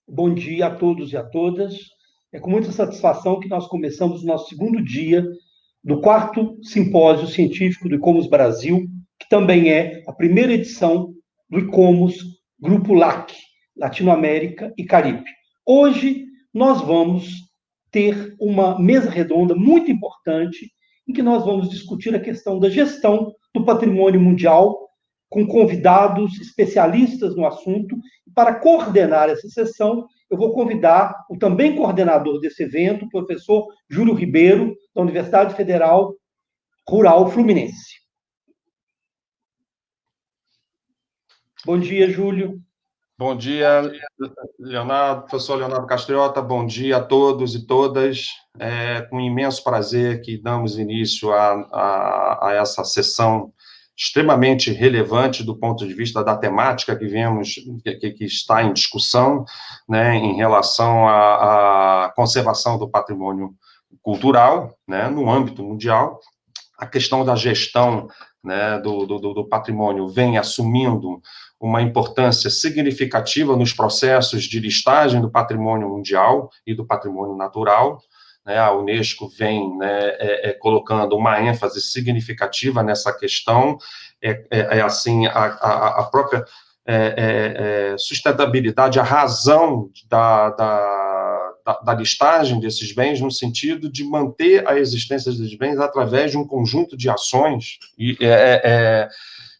Bom dia a todos e a todas. É com muita satisfação que nós começamos o nosso segundo dia do quarto Simpósio Científico do ICOMOS Brasil, que também é a primeira edição do ICOMOS Grupo LAC, Latinoamérica e Caribe. Hoje nós vamos ter uma mesa redonda muito importante em que nós vamos discutir a questão da gestão do patrimônio mundial com convidados especialistas no assunto. Para coordenar essa sessão, eu vou convidar o também coordenador desse evento, o professor Júlio Ribeiro, da Universidade Federal Rural Fluminense. Bom dia, Júlio. Bom dia, Leonardo, professor Leonardo Castriota, bom dia a todos e todas. É com imenso prazer que damos início a essa sessão extremamente relevante do ponto de vista da temática que está em discussão, né, em relação à conservação do patrimônio cultural, né, no âmbito mundial. A questão da gestão, né, do patrimônio vem assumindo uma importância significativa nos processos de listagem do patrimônio mundial e do patrimônio natural. Né, a Unesco vem, né, colocando uma ênfase significativa nessa questão, assim, a própria sustentabilidade, a razão da listagem desses bens, no sentido de manter a existência desses bens através de um conjunto de ações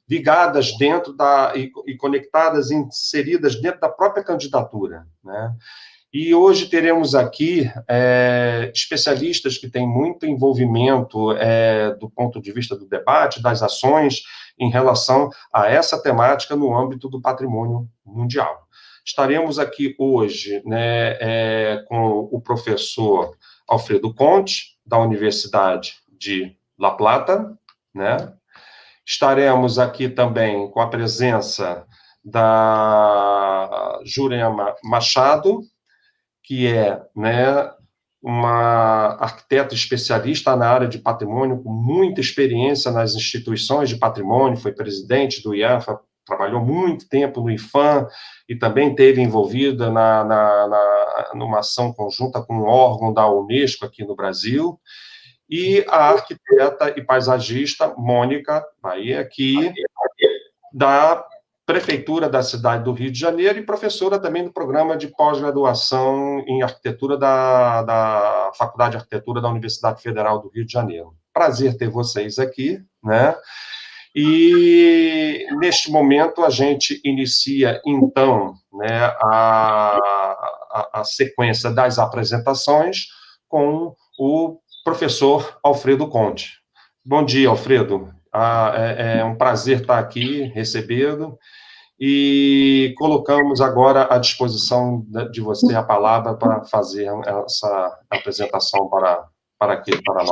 ligadas dentro e conectadas, inseridas dentro da própria candidatura, né? E hoje teremos aqui especialistas que têm muito envolvimento do ponto de vista do debate, das ações, em relação a essa temática no âmbito do patrimônio mundial. Estaremos aqui hoje, né, com o professor Alfredo Conte, da Universidade de La Plata, né? Estaremos aqui também com a presença da Jurema Machado, que é, né, uma arquiteta especialista na área de patrimônio, com muita experiência nas instituições de patrimônio, foi presidente do IAFA, trabalhou muito tempo no IFAM e também esteve envolvida numa ação conjunta com um órgão da Unesco aqui no Brasil. E a arquiteta e paisagista Mônica Bahia, aqui da Prefeitura da cidade do Rio de Janeiro e professora também do programa de pós-graduação em arquitetura da Faculdade de Arquitetura da Universidade Federal do Rio de Janeiro. Prazer ter vocês aqui, né? E, neste momento, a gente inicia, então, né, a sequência das apresentações com o professor Alfredo Conte. Bom dia, Alfredo. É um prazer estar aqui, recebê-lo, e colocamos agora à disposição de você a palavra para fazer essa apresentação para nós.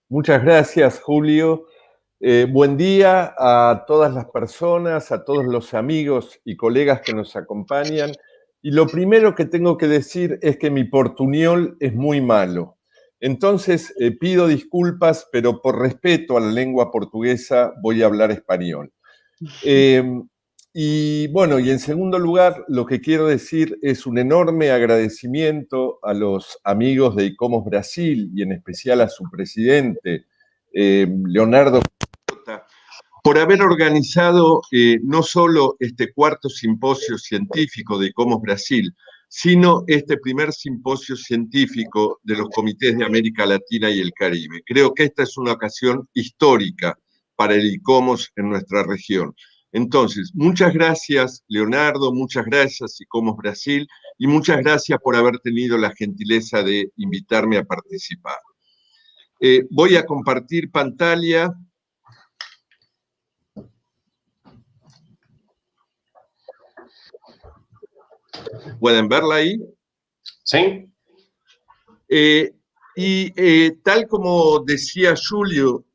Muchas gracias, Julio. Buen día a todas las personas, a todos los amigos y colegas que nos acompañan. Y lo primero que tengo que decir es que mi portuñol es muy malo. Entonces, pido disculpas, pero por respeto a la lengua portuguesa voy a hablar español. Y bueno, y en segundo lugar, lo que quiero decir es un enorme agradecimiento a los amigos de ICOMOS Brasil y en especial a su presidente, Leonardo, por haber organizado no solo este cuarto simposio científico de ICOMOS Brasil, sino este primer simposio científico de los comités de América Latina y el Caribe. Creo que esta es una ocasión histórica para el ICOMOS en nuestra región. Entonces, muchas gracias, Leonardo, muchas gracias, ICOMOS Brasil, y muchas gracias por haber tenido la gentileza de invitarme a participar. Voy a compartir pantalla. ¿Pueden verla ahí? Sí. Tal como decía Julio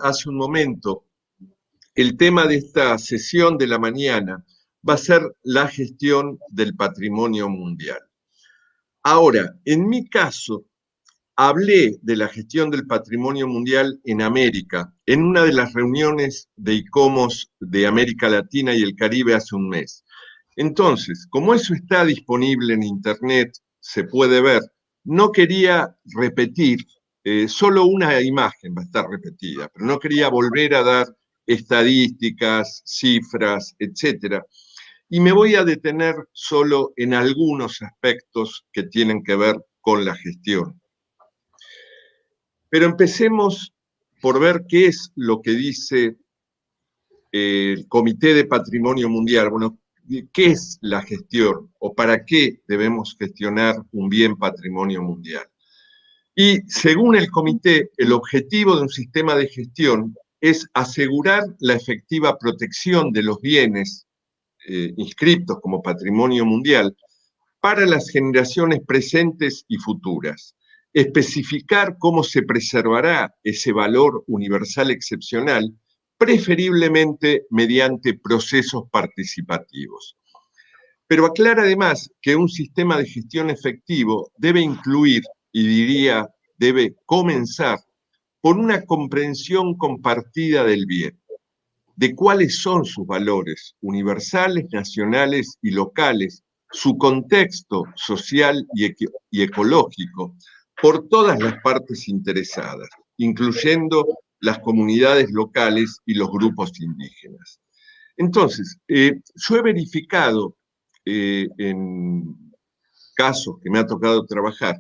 hace un momento, el tema de esta sesión de la mañana va a ser la gestión del patrimonio mundial. Ahora, en mi caso, hablé de la gestión del patrimonio mundial en América, en una de las reuniones de ICOMOS de América Latina y el Caribe hace un mes. Entonces, como eso está disponible en Internet, se puede ver, no quería repetir, solo una imagen va a estar repetida, pero no quería volver a dar estadísticas, cifras, etcétera. Y me voy a detener solo en algunos aspectos que tienen que ver con la gestión. Pero empecemos por ver qué es lo que dice el Comité de Patrimonio Mundial. Bueno, ¿qué es la gestión o para qué debemos gestionar un bien patrimonio mundial? Y según el comité, el objetivo de un sistema de gestión es asegurar la efectiva protección de los bienes inscritos como patrimonio mundial para las generaciones presentes y futuras, especificar cómo se preservará ese valor universal excepcional, preferiblemente mediante procesos participativos. Pero aclara además que un sistema de gestión efectivo debe incluir, y diría, debe comenzar por una comprensión compartida del bien, de cuáles son sus valores universales, nacionales y locales, su contexto social y ecológico, por todas las partes interesadas, incluyendo las comunidades locales y los grupos indígenas. Entonces, yo he verificado en casos que me ha tocado trabajar,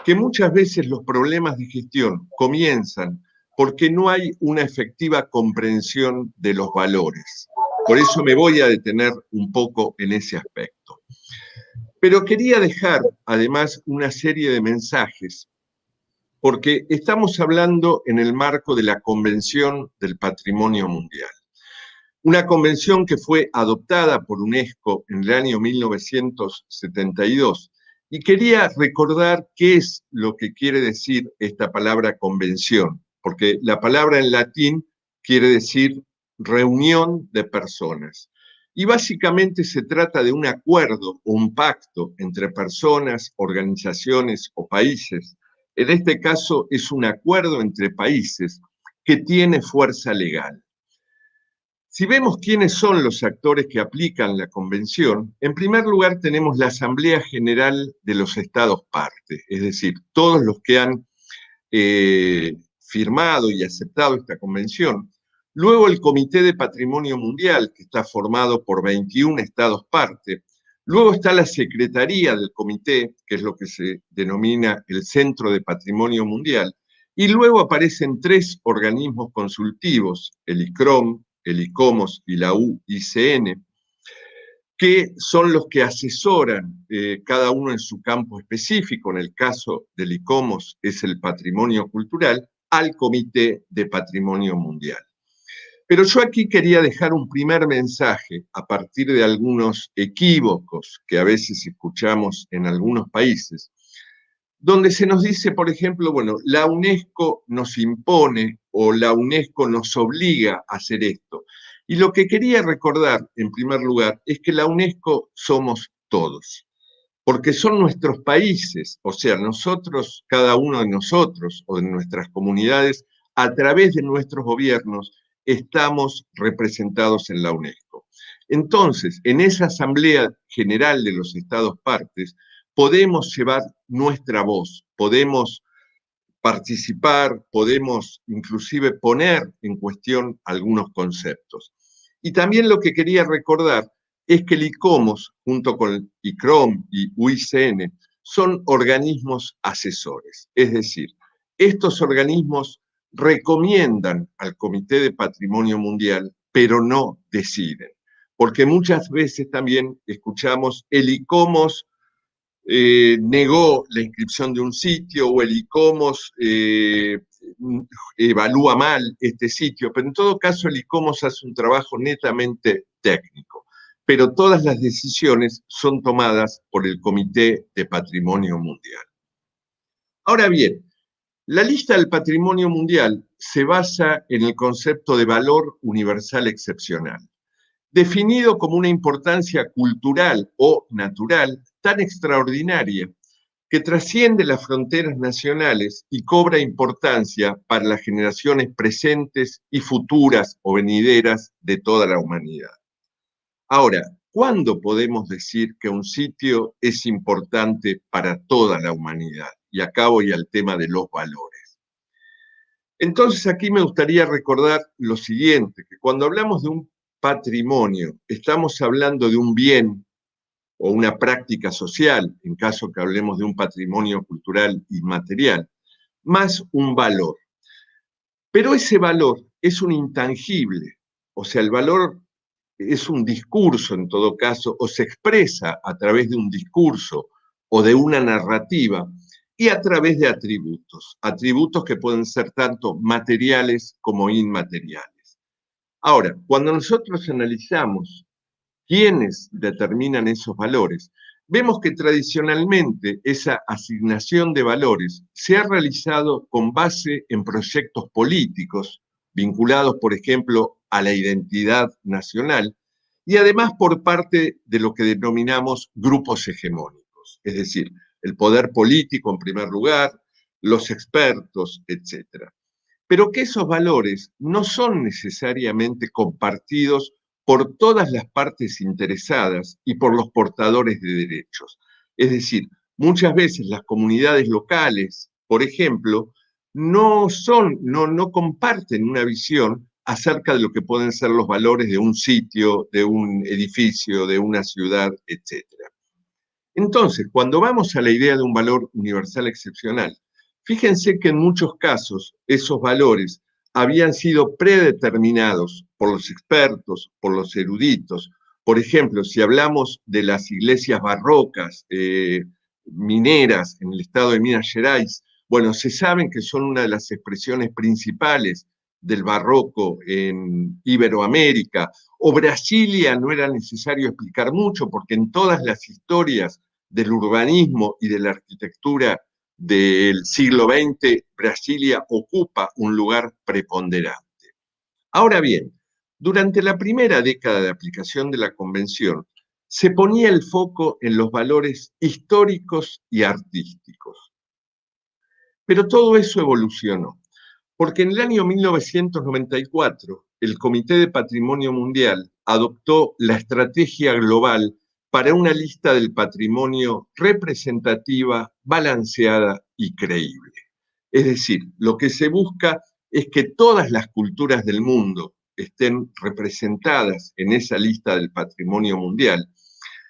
que muchas veces los problemas de gestión comienzan porque no hay una efectiva comprensión de los valores. Por eso me voy a detener un poco en ese aspecto. Pero quería dejar, además, una serie de mensajes, porque estamos hablando en el marco de la Convención del Patrimonio Mundial. Una convención que fue adoptada por UNESCO en el año 1972. Y quería recordar qué es lo que quiere decir esta palabra convención, porque la palabra en latín quiere decir reunión de personas. Y básicamente se trata de un acuerdo o un pacto entre personas, organizaciones o países. En este caso es un acuerdo entre países que tiene fuerza legal. Si vemos quiénes son los actores que aplican la convención, en primer lugar tenemos la Asamblea General de los Estados Parte, es decir, todos los que han firmado y aceptado esta convención. Luego el Comité de Patrimonio Mundial, que está formado por 21 Estados Parte. Luego está la Secretaría del Comité, que es lo que se denomina el Centro de Patrimonio Mundial. Y luego aparecen 3 organismos consultivos, el ICROM, el ICOMOS y la UICN, que son los que asesoran cada uno en su campo específico. En el caso del ICOMOS es el patrimonio cultural, al Comité de Patrimonio Mundial. Pero yo aquí quería dejar un primer mensaje a partir de algunos equívocos que a veces escuchamos en algunos países, donde se nos dice, por ejemplo, bueno, la UNESCO nos impone o la UNESCO nos obliga a hacer esto. Y lo que quería recordar, en primer lugar, es que la UNESCO somos todos, porque son nuestros países, o sea, nosotros, cada uno de nosotros o de nuestras comunidades, a través de nuestros gobiernos, estamos representados en la UNESCO. Entonces, en esa Asamblea General de los Estados Partes, podemos llevar nuestra voz, podemos participar, podemos inclusive poner en cuestión algunos conceptos. Y también lo que quería recordar es que el ICOMOS, junto con el ICROM y UICN, son organismos asesores. Es decir, estos organismos recomiendan al Comité de Patrimonio Mundial, pero no deciden. Porque muchas veces también escuchamos el ICOMOS negó la inscripción de un sitio o el ICOMOS evalúa mal este sitio, pero en todo caso el ICOMOS hace un trabajo netamente técnico, pero todas las decisiones son tomadas por el Comité de Patrimonio Mundial. Ahora bien, la lista del patrimonio mundial se basa en el concepto de valor universal excepcional, definido como una importancia cultural o natural tan extraordinaria que trasciende las fronteras nacionales y cobra importancia para las generaciones presentes y futuras o venideras de toda la humanidad. Ahora, ¿cuándo podemos decir que un sitio es importante para toda la humanidad? Y acá voy al tema de los valores. Entonces aquí me gustaría recordar lo siguiente, que cuando hablamos de un patrimonio, estamos hablando de un bien o una práctica social, en caso que hablemos de un patrimonio cultural inmaterial, más un valor. Pero ese valor es un intangible, o sea, el valor es un discurso en todo caso, o se expresa a través de un discurso o de una narrativa y a través de atributos que pueden ser tanto materiales como inmateriales. Ahora, cuando nosotros analizamos quiénes determinan esos valores, vemos que tradicionalmente esa asignación de valores se ha realizado con base en proyectos políticos vinculados, por ejemplo, a la identidad nacional y además por parte de lo que denominamos grupos hegemónicos, es decir, el poder político en primer lugar, los expertos, etc. Pero que esos valores no son necesariamente compartidos por todas las partes interesadas y por los portadores de derechos. Es decir, muchas veces las comunidades locales, por ejemplo, no comparten una visión acerca de lo que pueden ser los valores de un sitio, de un edificio, de una ciudad, etc. Entonces, cuando vamos a la idea de un valor universal excepcional, fíjense que en muchos casos esos valores habían sido predeterminados por los expertos, por los eruditos. Por ejemplo, si hablamos de las iglesias barrocas, mineras en el estado de Minas Gerais, bueno, se saben que son una de las expresiones principales del barroco en Iberoamérica, o Brasilia, no era necesario explicar mucho, porque en todas las historias del urbanismo y de la arquitectura del siglo XX, Brasilia ocupa un lugar preponderante. Ahora bien, durante la primera década de aplicación de la Convención, se ponía el foco en los valores históricos y artísticos. Pero todo eso evolucionó, porque en el año 1994 el Comité de Patrimonio Mundial adoptó la estrategia global para una lista del patrimonio representativa, balanceada y creíble. Es decir, lo que se busca es que todas las culturas del mundo estén representadas en esa lista del patrimonio mundial.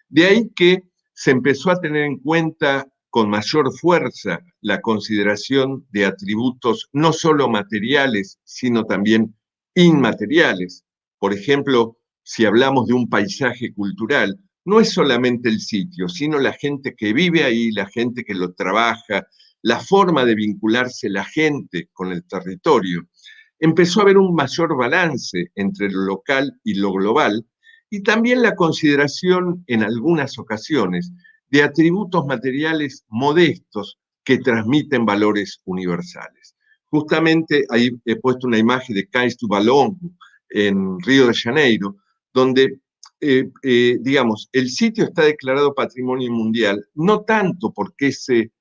De ahí que se empezó a tener en cuenta con mayor fuerza la consideración de atributos no solo materiales, sino también inmateriales. Por ejemplo, si hablamos de un paisaje cultural, no es solamente el sitio, sino la gente que vive ahí, la gente que lo trabaja, la forma de vincularse la gente con el territorio. Empezó a haber un mayor balance entre lo local y lo global, y también la consideración en algunas ocasiones de atributos materiales modestos que transmiten valores universales. Justamente ahí he puesto una imagen de Cais do Valongo en Río de Janeiro, donde, digamos, el sitio está declarado Patrimonio Mundial, no tanto porque ese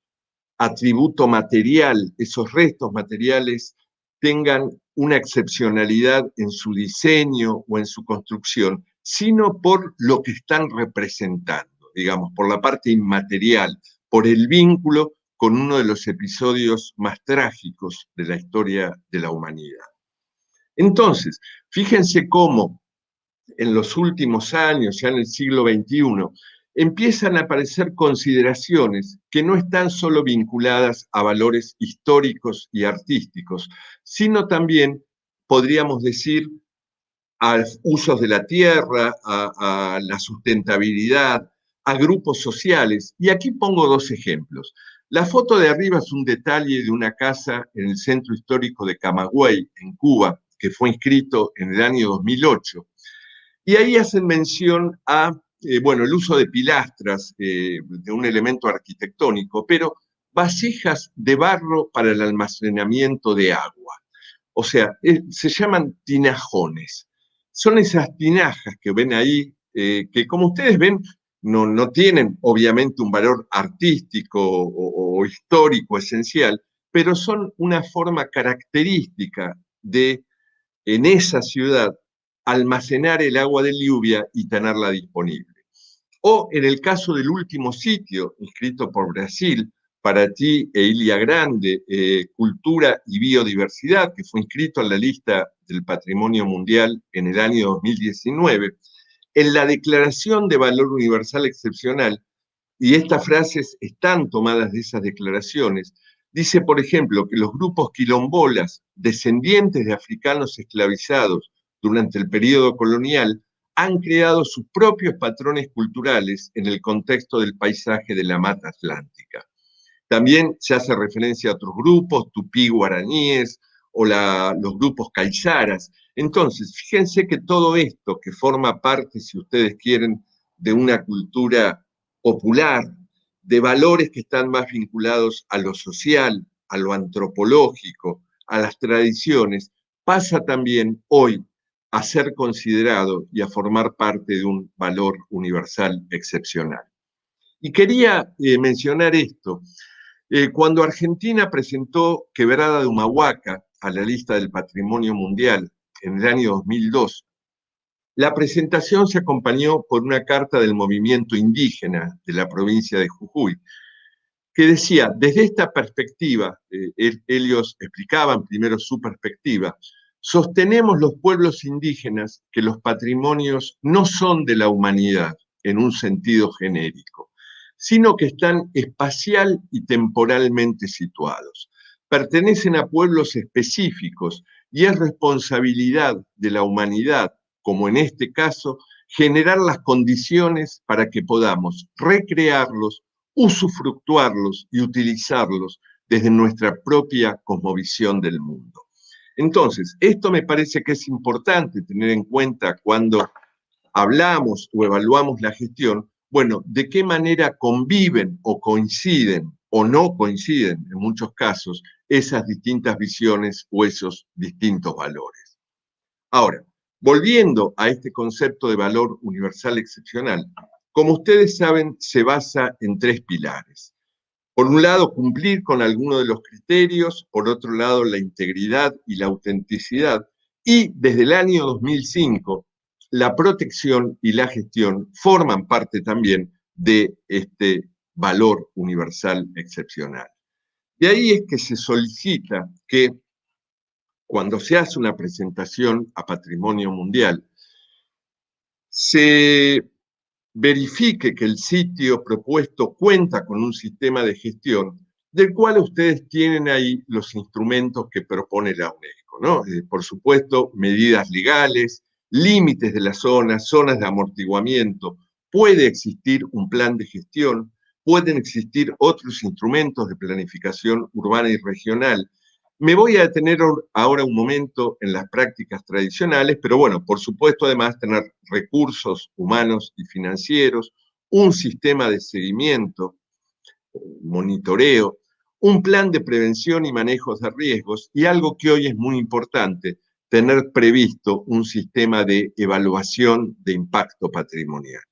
atributo material, esos restos materiales, tengan una excepcionalidad en su diseño o en su construcción, sino por lo que están representando, digamos, por la parte inmaterial, por el vínculo con uno de los episodios más trágicos de la historia de la humanidad. Entonces, fíjense cómo en los últimos años, ya en el siglo XXI, empiezan a aparecer consideraciones que no están solo vinculadas a valores históricos y artísticos, sino también, podríamos decir, a usos de la tierra, a la sustentabilidad, a grupos sociales. Y aquí pongo dos ejemplos. La foto de arriba es un detalle de una casa en el centro histórico de Camagüey, en Cuba, que fue inscrito en el año 2008. Y ahí hacen mención a, bueno, el uso de pilastras, de un elemento arquitectónico, pero vasijas de barro para el almacenamiento de agua. O sea, se llaman tinajones. Son esas tinajas que ven ahí, que como ustedes ven, no tienen obviamente un valor artístico o histórico esencial, pero son una forma característica de, en esa ciudad, almacenar el agua de lluvia y tenerla disponible. O en el caso del último sitio inscrito por Brasil, Paraty e Ilha Grande, Cultura y Biodiversidad, que fue inscrito en la lista del Patrimonio Mundial en el año 2019, en la Declaración de Valor Universal Excepcional, y estas frases están tomadas de esas declaraciones, dice, por ejemplo, que los grupos quilombolas, descendientes de africanos esclavizados durante el periodo colonial, han creado sus propios patrones culturales en el contexto del paisaje de la Mata Atlántica. También se hace referencia a otros grupos, tupí-guaraníes o los grupos caizaras. Entonces, fíjense que todo esto que forma parte, si ustedes quieren, de una cultura popular, de valores que están más vinculados a lo social, a lo antropológico, a las tradiciones, pasa también hoy a ser considerado y a formar parte de un valor universal excepcional. Y quería mencionar esto. Cuando Argentina presentó Quebrada de Humahuaca a la lista del Patrimonio Mundial en el año 2002, la presentación se acompañó por una carta del movimiento indígena de la provincia de Jujuy, que decía, desde esta perspectiva, ellos explicaban primero su perspectiva, sostenemos los pueblos indígenas que los patrimonios no son de la humanidad en un sentido genérico, sino que están espacial y temporalmente situados. Pertenecen a pueblos específicos y es responsabilidad de la humanidad, como en este caso, generar las condiciones para que podamos recrearlos, usufructuarlos y utilizarlos desde nuestra propia cosmovisión del mundo. Entonces, esto me parece que es importante tener en cuenta cuando hablamos o evaluamos la gestión, bueno, de qué manera conviven o coinciden o no coinciden en muchos casos esas distintas visiones o esos distintos valores. Ahora, volviendo a este concepto de valor universal excepcional, como ustedes saben, se basa en tres pilares. Por un lado, cumplir con alguno de los criterios, por otro lado, la integridad y la autenticidad, y desde el año 2005, la protección y la gestión forman parte también de este valor universal excepcional. De ahí es que se solicita que cuando se hace una presentación a Patrimonio Mundial, se verifique que el sitio propuesto cuenta con un sistema de gestión del cual ustedes tienen ahí los instrumentos que propone la UNESCO, ¿no? Por supuesto, medidas legales, límites de la zona, zonas de amortiguamiento. Puede existir un plan de gestión, pueden existir otros instrumentos de planificación urbana y regional. Me voy a detener ahora un momento en las prácticas tradicionales, pero bueno, por supuesto, además, tener recursos humanos y financieros, un sistema de seguimiento, monitoreo, un plan de prevención y manejo de riesgos, y algo que hoy es muy importante, tener previsto un sistema de evaluación de impacto patrimonial.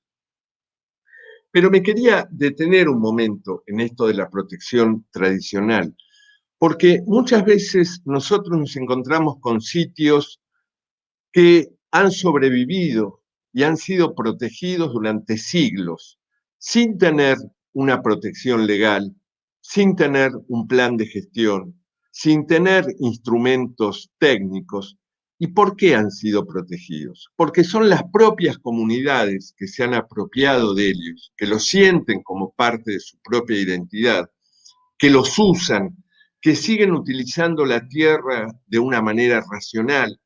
Pero me quería detener un momento en esto de la protección tradicional, porque muchas veces nosotros nos encontramos con sitios que han sobrevivido y han sido protegidos durante siglos, sin tener una protección legal, sin tener un plan de gestión, sin tener instrumentos técnicos. ¿Y por qué han sido protegidos? Porque son las propias comunidades que se han apropiado de ellos, que los sienten como parte de su propia identidad, que los usan, que siguen utilizando la tierra de una manera racional,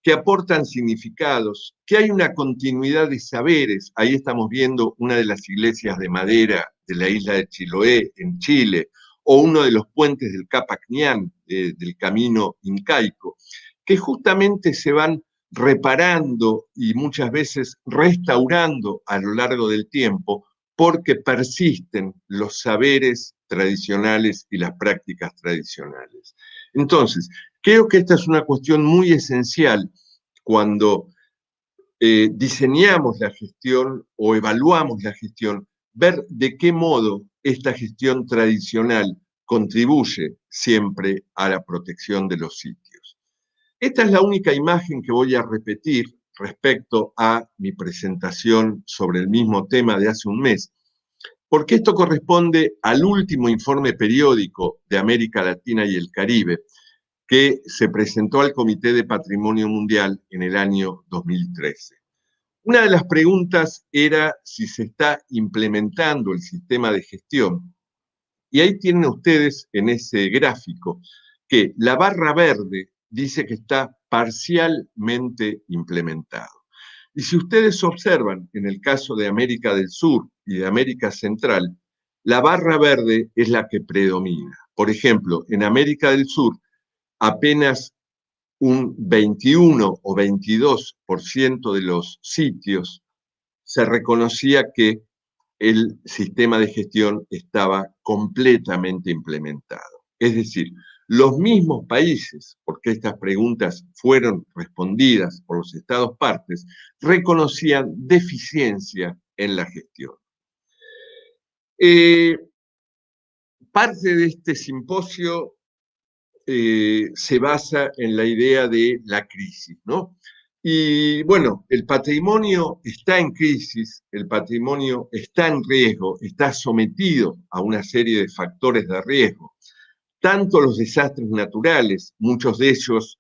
que aportan significados, que hay una continuidad de saberes. Ahí estamos viendo una de las iglesias de madera de la isla de Chiloé, en Chile, o uno de los puentes del Capac Ñán, del camino incaico, que justamente se van reparando y muchas veces restaurando a lo largo del tiempo, porque persisten los saberes tradicionales y las prácticas tradicionales. Entonces, creo que esta es una cuestión muy esencial cuando diseñamos la gestión o evaluamos la gestión, ver de qué modo esta gestión tradicional contribuye siempre a la protección de los sitios. Esta es la única imagen que voy a repetir respecto a mi presentación sobre el mismo tema de hace un mes, porque esto corresponde al último informe periódico de América Latina y el Caribe, que se presentó al Comité de Patrimonio Mundial en el año 2013. Una de las preguntas era si se está implementando el sistema de gestión. Y ahí tienen ustedes en ese gráfico que la barra verde dice que está parcialmente implementado. Y si ustedes observan, en el caso de América del Sur y de América Central, la barra verde es la que predomina. Por ejemplo, en América del Sur, apenas un 21 o 22% de los sitios se reconocía que el sistema de gestión estaba completamente implementado. Es decir, los mismos países, porque estas preguntas fueron respondidas por los Estados partes, reconocían deficiencia en la gestión. Parte de este simposio se basa en la idea de la crisis, ¿no? Y bueno, el patrimonio está en crisis, el patrimonio está en riesgo, está sometido a una serie de factores de riesgo. Tanto los desastres naturales, muchos de ellos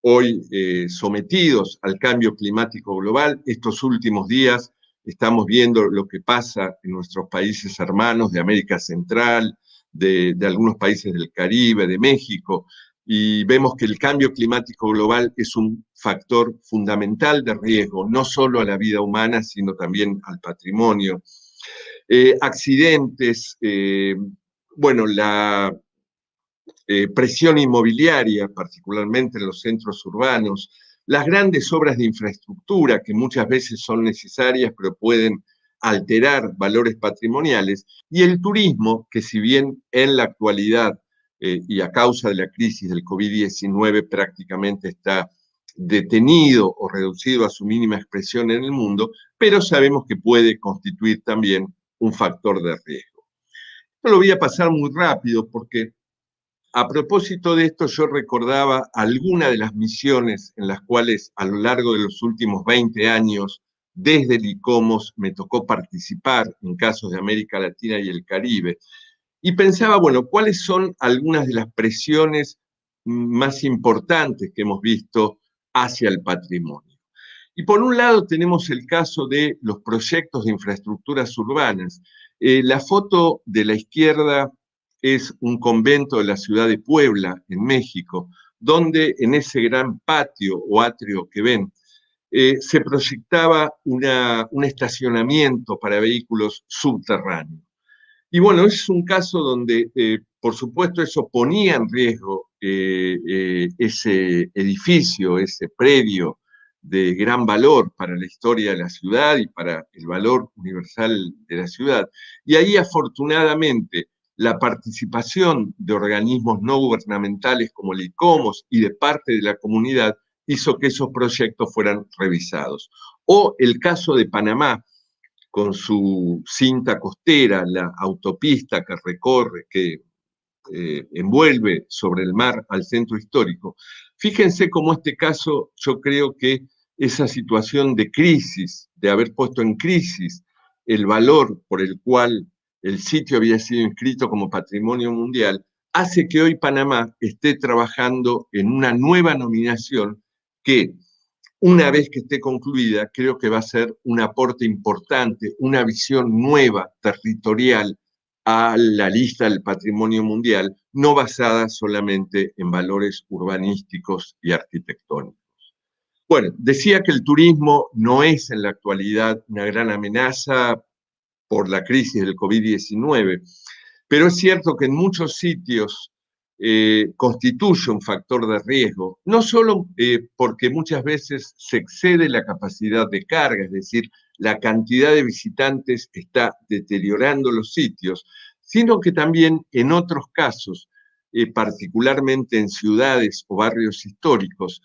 hoy sometidos al cambio climático global. Estos últimos días estamos viendo lo que pasa en nuestros países hermanos de América Central, de algunos países del Caribe, de México, y vemos que el cambio climático global es un factor fundamental de riesgo, no solo a la vida humana, sino también al patrimonio. Accidentes, bueno, la presión inmobiliaria, particularmente en los centros urbanos, las grandes obras de infraestructura que muchas veces son necesarias pero pueden alterar valores patrimoniales, y el turismo, que si bien en la actualidad y a causa de la crisis del COVID-19 prácticamente está detenido o reducido a su mínima expresión en el mundo, pero sabemos que puede constituir también un factor de riesgo. Esto lo voy a pasar muy rápido porque a propósito de esto yo recordaba algunas de las misiones en las cuales a lo largo de los últimos 20 años desde el ICOMOS me tocó participar en casos de América Latina y el Caribe. Y pensaba, bueno, ¿cuáles son algunas de las presiones más importantes que hemos visto hacia el patrimonio? Y por un lado tenemos el caso de los proyectos de infraestructuras urbanas. La foto de la izquierda es un convento de la ciudad de Puebla, en México, donde en ese gran patio o atrio que ven, se proyectaba un estacionamiento para vehículos subterráneos. Y bueno, es un caso donde, por supuesto, eso ponía en riesgo ese edificio, ese predio de gran valor para la historia de la ciudad y para el valor universal de la ciudad. Y ahí, afortunadamente, la participación de organismos no gubernamentales como el ICOMOS y de parte de la comunidad hizo que esos proyectos fueran revisados. O el caso de Panamá, con su cinta costera, la autopista que recorre, que envuelve sobre el mar al centro histórico. Fíjense cómo este caso, yo creo que esa situación de crisis, de haber puesto en crisis el valor por el cual el sitio había sido inscrito como patrimonio mundial, hace que hoy Panamá esté trabajando en una nueva nominación que, una vez que esté concluida, creo que va a ser un aporte importante, una visión nueva, territorial, a la lista del patrimonio mundial, no basada solamente en valores urbanísticos y arquitectónicos. Bueno, decía que el turismo no es en la actualidad una gran amenaza por la crisis del COVID-19, pero es cierto que en muchos sitios constituye un factor de riesgo, no solo porque muchas veces se excede la capacidad de carga, es decir, la cantidad de visitantes está deteriorando los sitios, sino que también en otros casos, particularmente en ciudades o barrios históricos,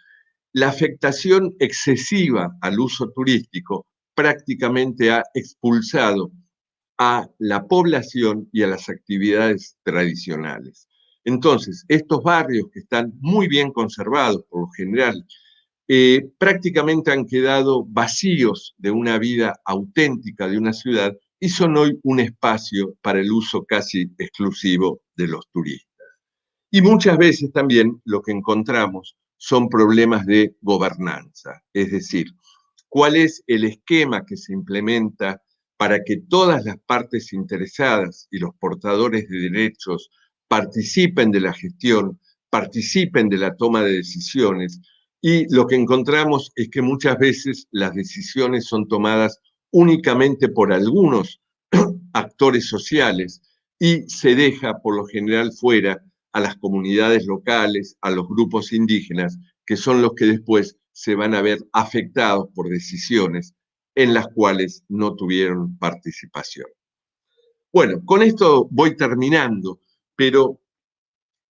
la afectación excesiva al uso turístico prácticamente ha expulsado a la población y a las actividades tradicionales. Entonces, estos barrios que están muy bien conservados por lo general, prácticamente han quedado vacíos de una vida auténtica de una ciudad y son hoy un espacio para el uso casi exclusivo de los turistas. Y muchas veces también lo que encontramos son problemas de gobernanza, es decir, cuál es el esquema que se implementa para que todas las partes interesadas y los portadores de derechos participen de la gestión, participen de la toma de decisiones, y lo que encontramos es que muchas veces las decisiones son tomadas únicamente por algunos actores sociales y se deja por lo general fuera a las comunidades locales, a los grupos indígenas, que son los que después se van a ver afectados por decisiones en las cuales no tuvieron participación. Bueno, con esto voy terminando, pero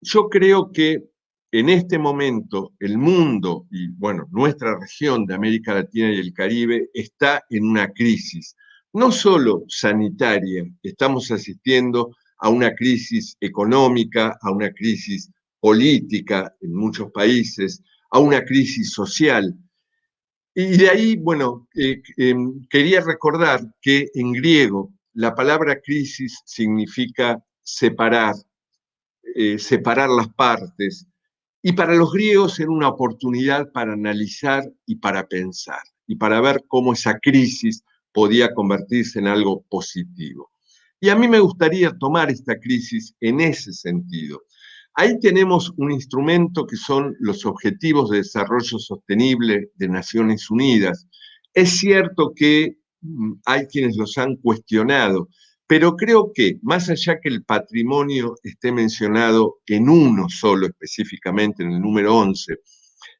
yo creo que en este momento el mundo y, bueno, nuestra región de América Latina y el Caribe está en una crisis, no solo sanitaria, estamos asistiendo a una crisis económica, a una crisis política en muchos países, a una crisis social. Y de ahí, bueno, quería recordar que en griego la palabra crisis significa separar, separar las partes, y para los griegos era una oportunidad para analizar y para pensar, y para ver cómo esa crisis podía convertirse en algo positivo. Y a mí me gustaría tomar esta crisis en ese sentido. Ahí tenemos un instrumento que son los Objetivos de Desarrollo Sostenible de Naciones Unidas. Es cierto que hay quienes los han cuestionado, pero creo que, más allá que el patrimonio esté mencionado en uno solo específicamente, en el número 11,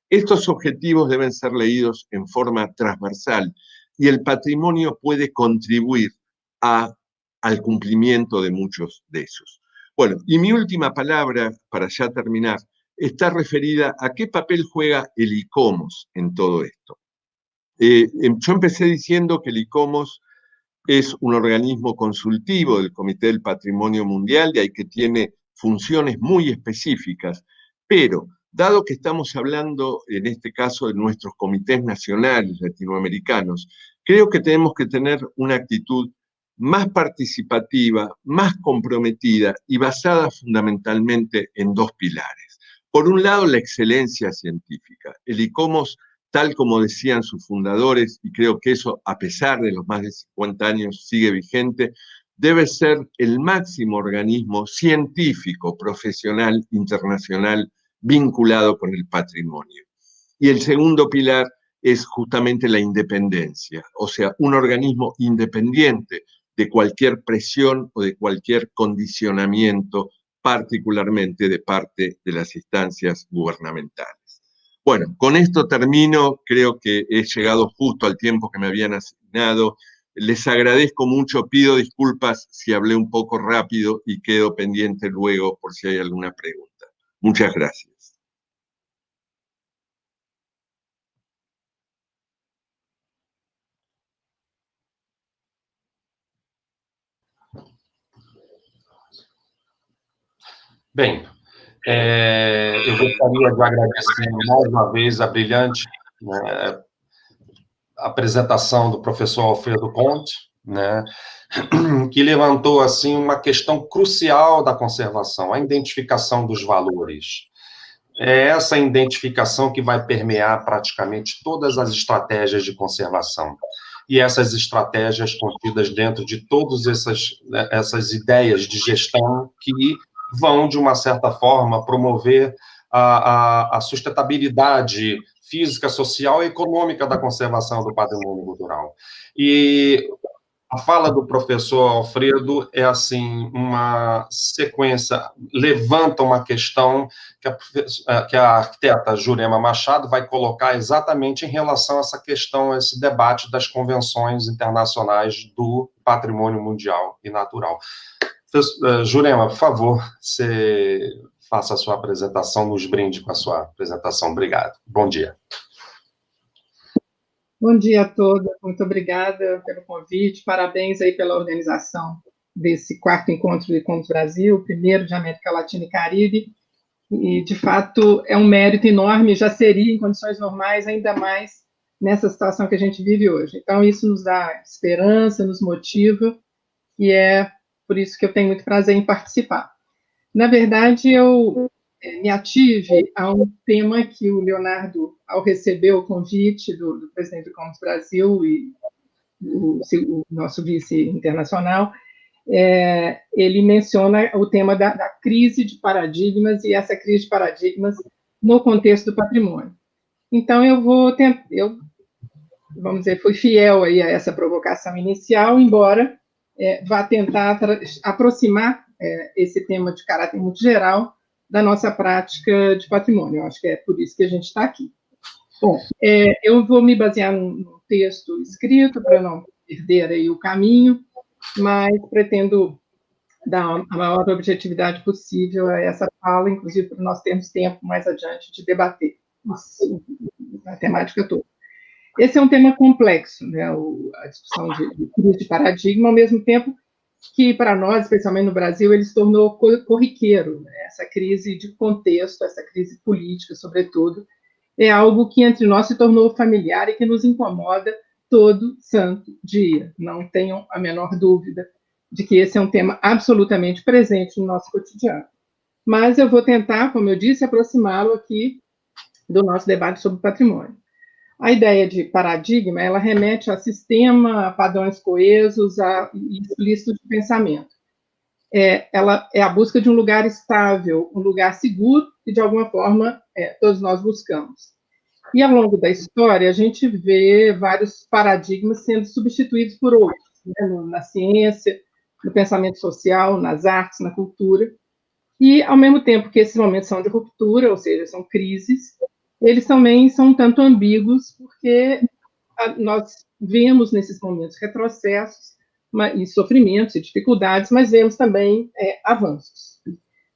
estos objetivos deben ser leídos en forma transversal y el patrimonio puede contribuir al cumplimiento de muchos de ellos. Bueno, y mi última palabra, para ya terminar, está referida a qué papel juega el ICOMOS en todo esto. Yo empecé diciendo que el ICOMOS es un organismo consultivo del Comité del Patrimonio Mundial, de ahí que tiene funciones muy específicas, pero dado que estamos hablando en este caso de nuestros comités nacionales latinoamericanos, creo que tenemos que tener una actitud más participativa, más comprometida y basada fundamentalmente en dos pilares. Por un lado, la excelencia científica. El ICOMOS, tal como decían sus fundadores, y creo que eso, a pesar de los más de 50 años, sigue vigente, debe ser el máximo organismo científico, profesional, internacional, vinculado con el patrimonio. Y el segundo pilar es justamente la independencia, o sea, un organismo independiente de cualquier presión o de cualquier condicionamiento, particularmente de parte de las instancias gubernamentales. Bueno, con esto termino, creo que he llegado justo al tiempo que me habían asignado. Les agradezco mucho, pido disculpas si hablé un poco rápido y quedo pendiente luego por si hay alguna pregunta. Muchas gracias. Bem, eu gostaria de agradecer mais uma vez a brilhante apresentação do professor Alfredo Conte, né, que levantou assim uma questão crucial da conservação, a identificação dos valores. É essa identificação que vai permear praticamente todas as estratégias de conservação. E essas estratégias contidas dentro de todas essas ideias de gestão que vão, de uma certa forma, promover a sustentabilidade física, social e econômica da conservação do patrimônio cultural. E a fala do professor Alfredo é, assim, uma sequência, levanta uma questão que a arquiteta Jurema Machado vai colocar exatamente em relação a essa questão, a esse debate das convenções internacionais do patrimônio mundial e natural. Jurema, por favor, você faça a sua apresentação, nos brinde com a sua apresentação. Obrigado. Bom dia. Bom dia a todos, muito obrigada pelo convite, parabéns aí pela organização desse 4º Encontro do ICOMOS Brasil, o primeiro de América Latina e Caribe. E, de fato, é um mérito enorme, já seria em condições normais, ainda mais nessa situação que a gente vive hoje. Então, isso nos dá esperança, nos motiva, e é por isso que eu tenho muito prazer em participar. Na verdade, eu me ative a um tema que o Leonardo, ao receber o convite do presidente do Commons Brasil e o nosso vice internacional, ele menciona o tema da crise de paradigmas, e essa crise de paradigmas no contexto do patrimônio. Então, vamos dizer, fui fiel aí a essa provocação inicial, embora vá tentar aproximar esse tema de caráter muito geral da nossa prática de patrimônio. Eu acho que é por isso que a gente está aqui. Bom, eu vou me basear num texto escrito para não perder aí o caminho, mas pretendo dar a maior objetividade possível a essa fala, inclusive para nós termos tempo mais adiante de debater a temática toda. Esse é um tema complexo, né, a discussão de paradigma, ao mesmo tempo que, para nós, especialmente no Brasil, ele se tornou corriqueiro, né? Essa crise de contexto, essa crise política, sobretudo, é algo que entre nós se tornou familiar e que nos incomoda todo santo dia. Não tenham a menor dúvida de que esse é um tema absolutamente presente no nosso cotidiano. Mas eu vou tentar, como eu disse, aproximá-lo aqui do nosso debate sobre patrimônio. A ideia de paradigma, ela remete a sistema, a padrões coesos e explícitos de pensamento. Ela é a busca de um lugar estável, um lugar seguro, que, de alguma forma, todos nós buscamos. E, ao longo da história, a gente vê vários paradigmas sendo substituídos por outros, né, na ciência, no pensamento social, nas artes, na cultura. E, ao mesmo tempo que esses momentos são de ruptura, ou seja, são crises, eles também são um tanto ambíguos, porque nós vemos nesses momentos retrocessos e sofrimentos e dificuldades, mas vemos também avanços.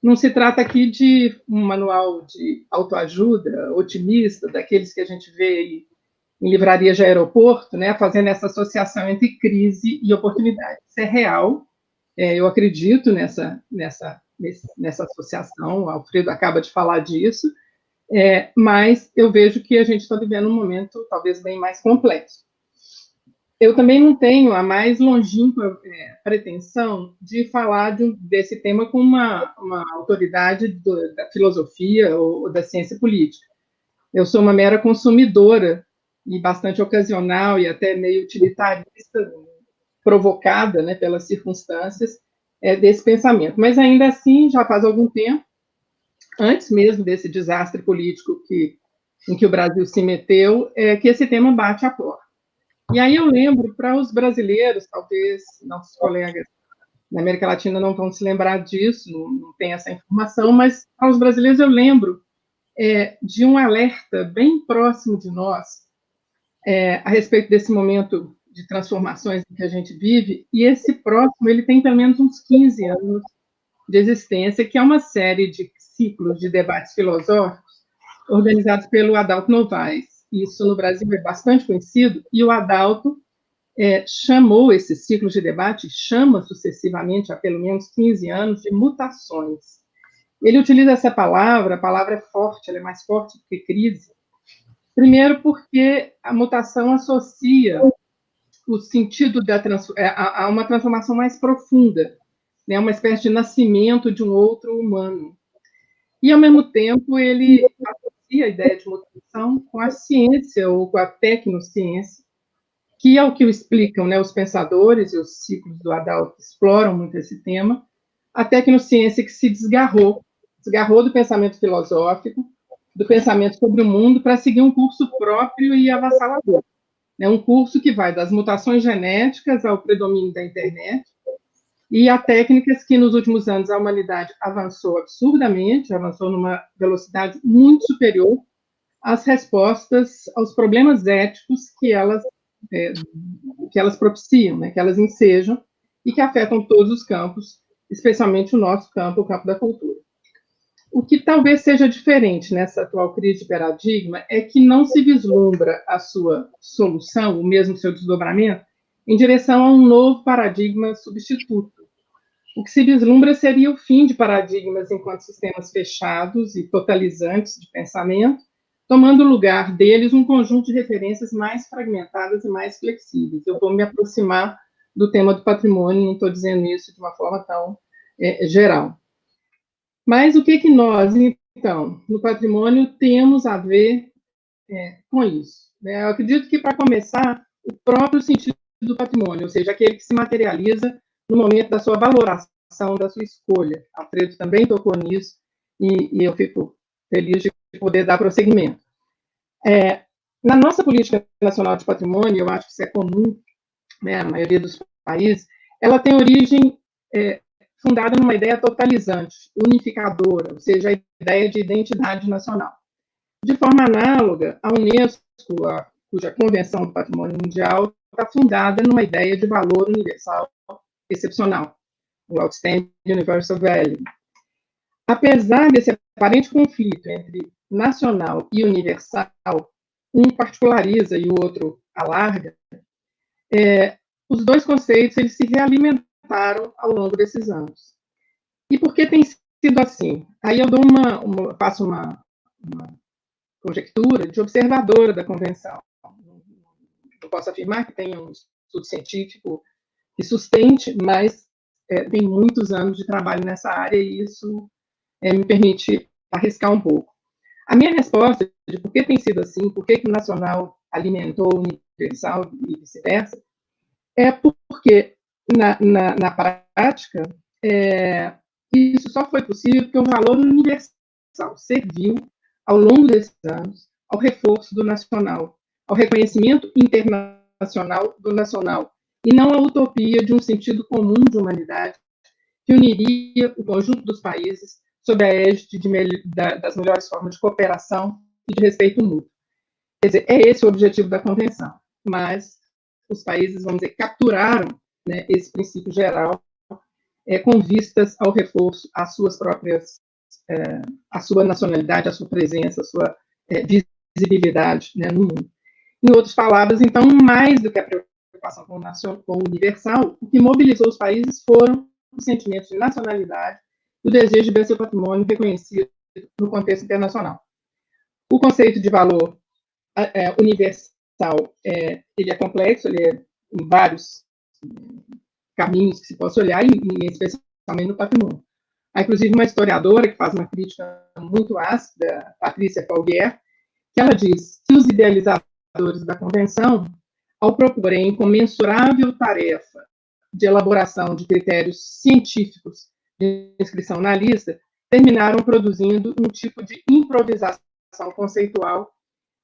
Não se trata aqui de um manual de autoajuda otimista, daqueles que a gente vê em livrarias de aeroporto, né, fazendo essa associação entre crise e oportunidade. Isso é real, eu acredito nessa associação, o Alfredo acaba de falar disso, mas eu vejo que a gente está vivendo um momento talvez bem mais complexo. Eu também não tenho a mais longínqua pretensão de falar desse tema com uma autoridade da filosofia ou da ciência política. Eu sou uma mera consumidora e bastante ocasional e até meio utilitarista, provocada, né, pelas circunstâncias desse pensamento. Mas, ainda assim, já faz algum tempo, antes mesmo desse desastre político em que o Brasil se meteu, que esse tema bate à porta. E aí eu lembro, para os brasileiros, talvez nossos colegas na América Latina não vão se lembrar disso, não tem essa informação, mas para os brasileiros eu lembro de um alerta bem próximo de nós a respeito desse momento de transformações que a gente vive, e esse próximo ele tem pelo menos uns 15 anos de existência, que é uma série de ciclos de debates filosóficos organizados pelo Adalto Novaes. Isso no Brasil é bastante conhecido, e o Adalto chamou esses ciclos de debate, chama sucessivamente há pelo menos 15 anos, de mutações. Ele utiliza essa palavra, a palavra é forte, ela é mais forte do que crise, primeiro porque a mutação associa o sentido a uma transformação mais profunda, né, uma espécie de nascimento de um outro humano. E, ao mesmo tempo, ele associa a ideia de mutação com a ciência ou com a tecnociência, que é o que explicam, né, os pensadores, e os ciclos do Adalto exploram muito esse tema, a tecnociência que se desgarrou do pensamento filosófico, do pensamento sobre o mundo, para seguir um curso próprio e avassalador. É um curso que vai das mutações genéticas ao predomínio da internet e a técnicas que, nos últimos anos, a humanidade avançou absurdamente, avançou numa velocidade muito superior às respostas aos problemas éticos que elas propiciam, né, que elas ensejam e que afetam todos os campos, especialmente o nosso campo, o campo da cultura. O que talvez seja diferente nessa atual crise de paradigma é que não se vislumbra a sua solução, ou mesmo seu desdobramento, em direção a um novo paradigma substituto. O que se vislumbra seria o fim de paradigmas enquanto sistemas fechados e totalizantes de pensamento, tomando lugar deles um conjunto de referências mais fragmentadas e mais flexíveis. Eu vou me aproximar do tema do patrimônio, não estou dizendo isso de uma forma tão geral. Mas o que nós, então, no patrimônio, temos a ver com isso? Eu acredito que, para começar, o próprio sentido do patrimônio, ou seja, aquele que se materializa no momento da sua valoração, da sua escolha. Alfredo também tocou nisso, e eu fico feliz de poder dar prosseguimento. Na nossa política nacional de patrimônio, eu acho que isso é comum, né, a maioria dos países, ela tem origem fundada numa ideia totalizante, unificadora, ou seja, a ideia de identidade nacional. De forma análoga, a Unesco, cuja Convenção do Patrimônio Mundial está fundada numa ideia de valor universal excepcional, o Outstanding Universal Value. Apesar desse aparente conflito entre nacional e universal, um particulariza e o outro alarga, os dois conceitos eles se realimentaram ao longo desses anos. E por que tem sido assim? Aí eu faço uma conjectura de observadora da Convenção. Eu posso afirmar que tem um estudo científico que sustente, mas tem muitos anos de trabalho nessa área e isso me permite arriscar um pouco. A minha resposta de por que tem sido assim, por que o nacional alimentou o universal e vice-versa, é porque, na prática, isso só foi possível porque o valor universal serviu, ao longo desses anos, ao reforço do nacional, ao reconhecimento internacional do nacional, e não à utopia de um sentido comum de humanidade que uniria o conjunto dos países sob a égide das melhores formas de cooperação e de respeito mútuo. Quer dizer, é esse o objetivo da Convenção, mas os países, vamos dizer, capturaram, né, esse princípio geral com vistas ao reforço às suas próprias, à sua nacionalidade, à sua presença, à sua visibilidade, né, no mundo. Em outras palavras, então, mais do que a preocupação com o universal, o que mobilizou os países foram os sentimentos de nacionalidade e o desejo de ver seu patrimônio reconhecido no contexto internacional. O conceito de valor universal, ele é complexo, ele é em vários caminhos que se possa olhar, e especialmente no patrimônio. Há, inclusive, uma historiadora que faz uma crítica muito ácida, Patrícia Falguer, que ela diz que os idealizadores da Convenção, ao proporem comensurável tarefa de elaboração de critérios científicos de inscrição na lista, terminaram produzindo um tipo de improvisação conceitual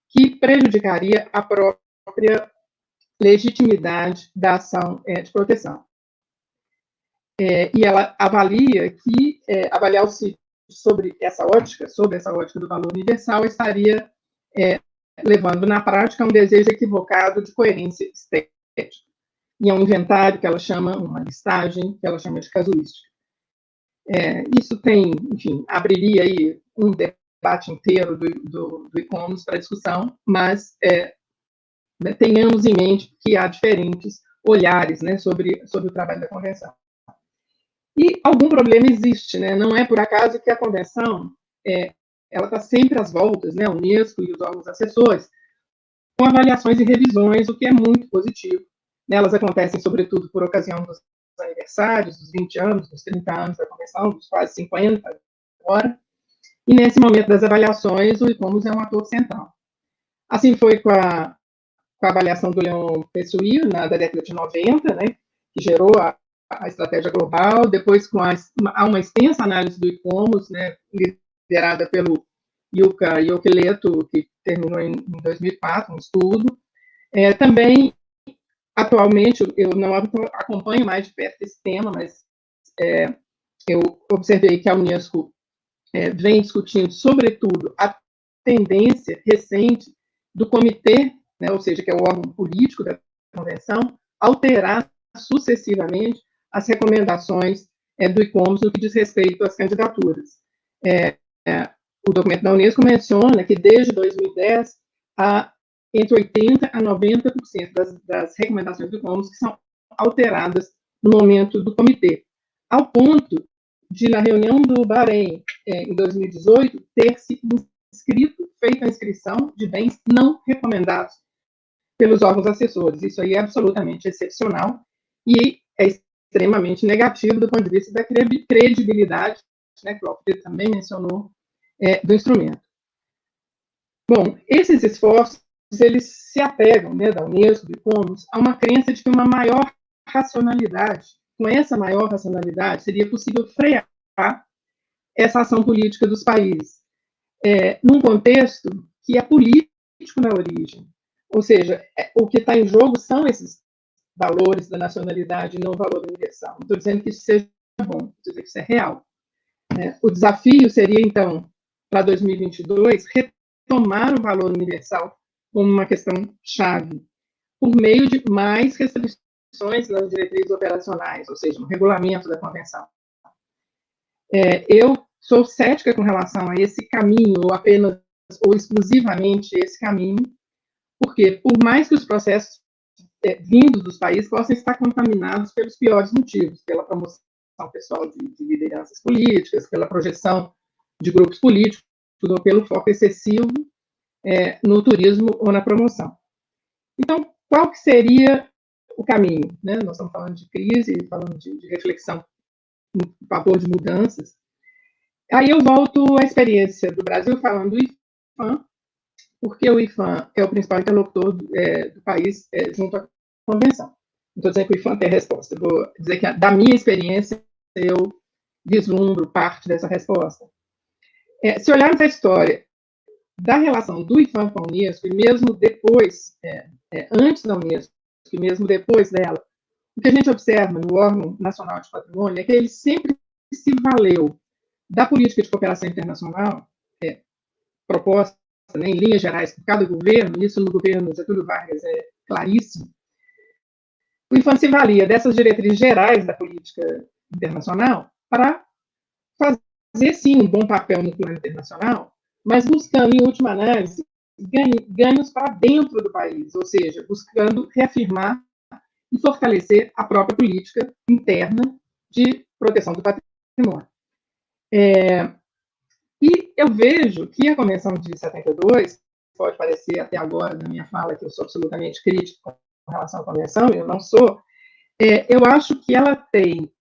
que prejudicaria a própria legitimidade da ação de proteção. E ela avalia que avaliar-se sobre essa ótica do valor universal, estaria levando na prática a um desejo equivocado de coerência estética. E é um inventário que ela chama, uma listagem que ela chama de casuística. Isso tem, enfim, abriria aí um debate inteiro do e-commerce para discussão, mas tenhamos em mente que há diferentes olhares, né, sobre o trabalho da Convenção. E algum problema existe, né? Não é por acaso que a Convenção ela está sempre às voltas, né? A Unesco e os órgãos assessores, com avaliações e revisões, o que é muito positivo. Elas acontecem, sobretudo, por ocasião dos aniversários, dos 20 anos, dos 30 anos da Convenção, dos quase 50 agora, e nesse momento das avaliações, o ICOMOS é um ator central. Assim foi com a avaliação do Leon Pessuil, da década de 90, né, que gerou a estratégia global, depois há uma extensa análise do ICOMOS, né, liderada pelo Jukka Jokilato, que terminou em 2004, um estudo. Também, atualmente, eu não acompanho mais de perto esse tema, mas eu observei que a Unesco vem discutindo, sobretudo, a tendência recente do comitê, né, ou seja, que é o órgão político da Convenção, alterar sucessivamente as recomendações do ICOMOS no que diz respeito às candidaturas. O documento da Unesco menciona que, desde 2010, há entre 80% a 90% das recomendações do ICOMOS que são alteradas no momento do comitê. ao ponto de, na reunião do Bahrein, em 2018, ter-se feito a inscrição de bens não recomendados pelos órgãos assessores. Isso aí é absolutamente excepcional e é extremamente negativo do ponto de vista da credibilidade, né, que o Alfredo também mencionou, do instrumento. Bom, esses esforços, eles se apegam, né, da Unesco, do ICOMOS, a uma crença de que uma maior racionalidade, com essa maior racionalidade, seria possível frear essa ação política dos países, num contexto que é político na origem. Ou seja, o que está em jogo são esses valores da nacionalidade e não o valor universal. Não estou dizendo que isso seja bom, estou dizendo que isso é real. O desafio seria, então, para 2022, retomar o valor universal como uma questão chave, por meio de mais restrições nas diretrizes operacionais, ou seja, no regulamento da convenção. Eu sou cética com relação a esse caminho, ou apenas, ou exclusivamente esse caminho, porque, por mais que os processos vindos dos países possam estar contaminados pelos piores motivos, pela promoção pessoal de lideranças políticas, pela projeção de grupos políticos, ou pelo foco excessivo no turismo ou na promoção. Então, qual que seria o caminho? Né? Nós estamos falando de crise, falando de reflexão em favor de mudanças. Aí eu volto à experiência do Brasil falando do IFAM, porque o IFAM é o principal interlocutor do país junto à convenção. Não estou dizendo que o IFAM tem a resposta, vou dizer que, da minha experiência, eu vislumbro parte dessa resposta. Se olharmos a história da relação do IFAM com a Unesco, e mesmo depois, antes da Unesco, e mesmo depois dela, o que a gente observa no órgão nacional de patrimônio é que ele sempre se valeu da política de cooperação internacional proposta, né, em linhas gerais, por cada governo, isso no governo Getúlio Vargas é claríssimo. O IFAM se valia dessas diretrizes gerais da política internacional para fazer, sim, um bom papel no plano internacional, mas buscando, em última análise, ganhos para dentro do país, ou seja, buscando reafirmar e fortalecer a própria política interna de proteção do patrimônio. E eu vejo que a Convenção de 72, pode parecer até agora, na minha fala, que eu sou absolutamente crítico com relação à Convenção, eu não sou, eu acho que ela tem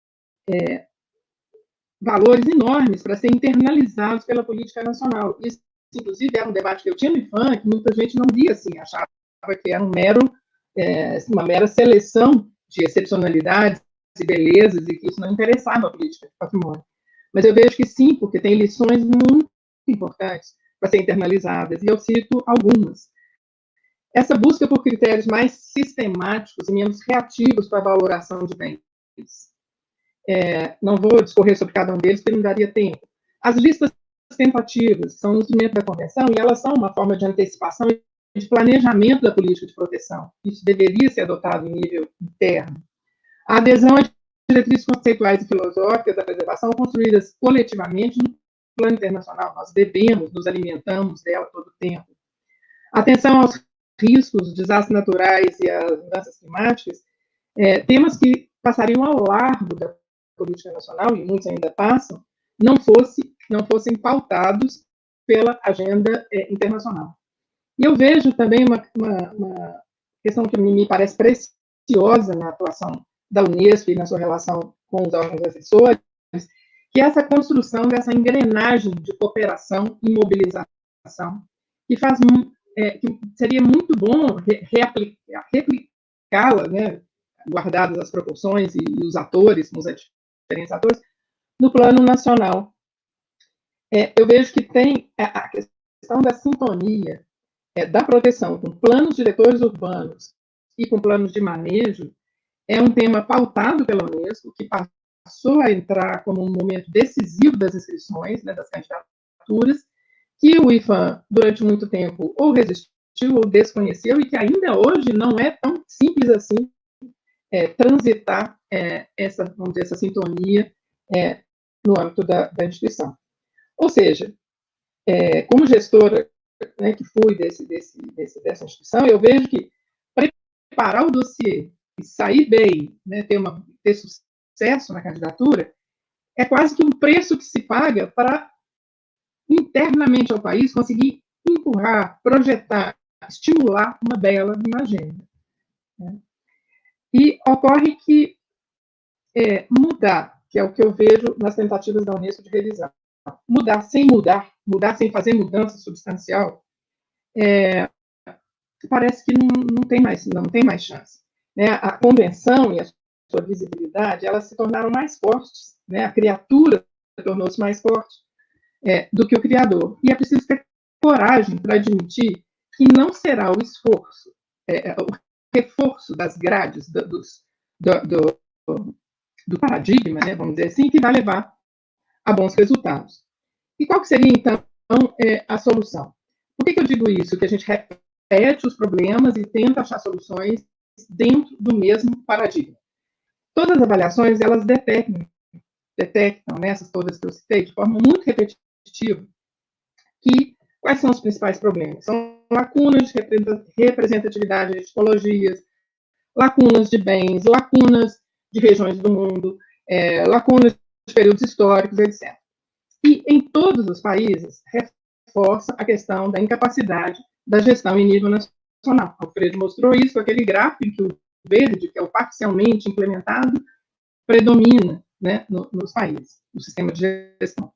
valores enormes para serem internalizados pela política nacional. Isso, inclusive, era um debate que eu tinha no IFAM, que muita gente não via assim, achava que era uma mera seleção de excepcionalidades e belezas, e que isso não interessava a política de patrimônio. Mas eu vejo que sim, porque tem lições muito importantes para serem internalizadas, e eu cito algumas. Essa busca por critérios mais sistemáticos e menos reativos para a valoração de bens. Não vou discorrer sobre cada um deles, porque não daria tempo. As listas tentativas são um instrumento da Convenção e elas são uma forma de antecipação e de planejamento da política de proteção. Isso deveria ser adotado em nível interno. A adesão a diretrizes conceituais e filosóficas da preservação construídas coletivamente no plano internacional. Nós bebemos, nos alimentamos dela todo o tempo. Atenção aos riscos, desastres naturais e às mudanças climáticas, temas que passariam ao largo da política nacional, e muitos ainda passam, não fossem pautados pela agenda internacional. E eu vejo também uma questão que me parece preciosa na atuação da Unesco e na sua relação com os órgãos assessores, que é essa construção dessa engrenagem de cooperação e mobilização, que que seria muito bom replicá-la, né, guardadas as proporções e os atores, os diferentes atores, no plano nacional. Eu vejo que tem a questão da sintonia da proteção com planos diretores urbanos e com planos de manejo, é um tema pautado pela Unesco, que passou a entrar como um momento decisivo das inscrições, né, das candidaturas, que o IFAM, durante muito tempo, ou resistiu ou desconheceu, e que ainda hoje não é tão simples assim transitar vamos dizer, essa sintonia no âmbito da instituição. Ou seja, como gestora, né, que fui dessa instituição, eu vejo que preparar o dossiê e sair bem, né, ter sucesso na candidatura, é quase que um preço que se paga para, internamente ao país, conseguir empurrar, projetar, estimular uma bela agenda. Né? E ocorre que mudar, que é o que eu vejo nas tentativas da Unesco de revisar, mudar sem fazer mudança substancial, parece que não tem mais chance. Né? A convenção e a sua visibilidade, elas se tornaram mais fortes, né? A criatura tornou-se mais forte do que o criador. E é preciso ter coragem para admitir que não será o esforço, o reforço das grades do paradigma, né, vamos dizer assim, que vai levar a bons resultados. E qual que seria, então, a solução? Por que eu digo isso? Que a gente repete os problemas e tenta achar soluções dentro do mesmo paradigma. Todas as avaliações, elas detectam, né, essas todas que eu citei, de forma muito repetitiva, quais são os principais problemas? São lacunas de representatividade de tipologias, lacunas de bens, lacunas de regiões do mundo, lacunas de períodos históricos, etc. E em todos os países, reforça a questão da incapacidade da gestão em nível nacional. O Alfredo mostrou isso com aquele gráfico que o verde, que é o parcialmente implementado, predomina, né, nos países, no sistema de gestão.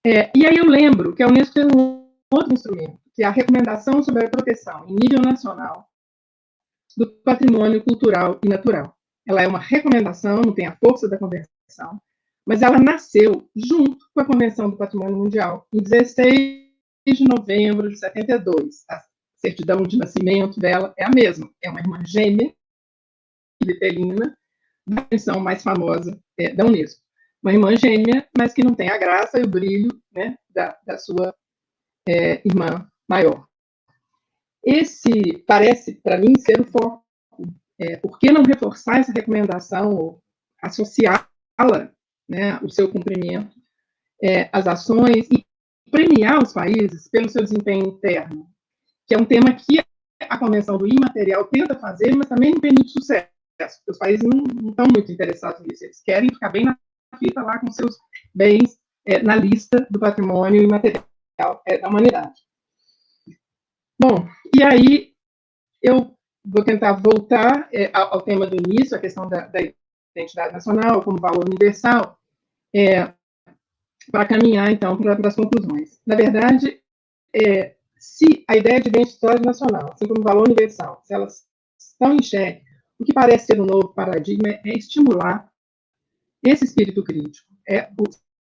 E aí eu lembro que a Unesco tem um outro instrumento, que é a recomendação sobre a proteção em nível nacional do patrimônio cultural e natural. Ela é uma recomendação, não tem a força da convenção, mas ela nasceu junto com a Convenção do Patrimônio Mundial, em 16 de novembro de 72. A certidão de nascimento dela é a mesma, é uma irmã gêmea, literina, da convenção mais famosa da Unesco. Uma irmã gêmea, mas que não tem a graça e o brilho, né, da sua irmã maior. Esse parece, para mim, ser o foco. Por que não reforçar essa recomendação ou associá-la, né, o seu cumprimento, às ações e premiar os países pelo seu desempenho interno, que é um tema que a Convenção do Imaterial tenta fazer, mas também não tem muito sucesso. Os países não estão muito interessados nisso. Eles querem ficar bem na fita lá com seus bens na lista do patrimônio imaterial da humanidade. Bom, e aí eu vou tentar voltar ao tema do início, a questão da identidade nacional como valor universal, para caminhar, então, para as conclusões. Na verdade, se a ideia de identidade nacional, assim como valor universal, se elas estão em xeque, o que parece ser um novo paradigma é estimular esse espírito crítico.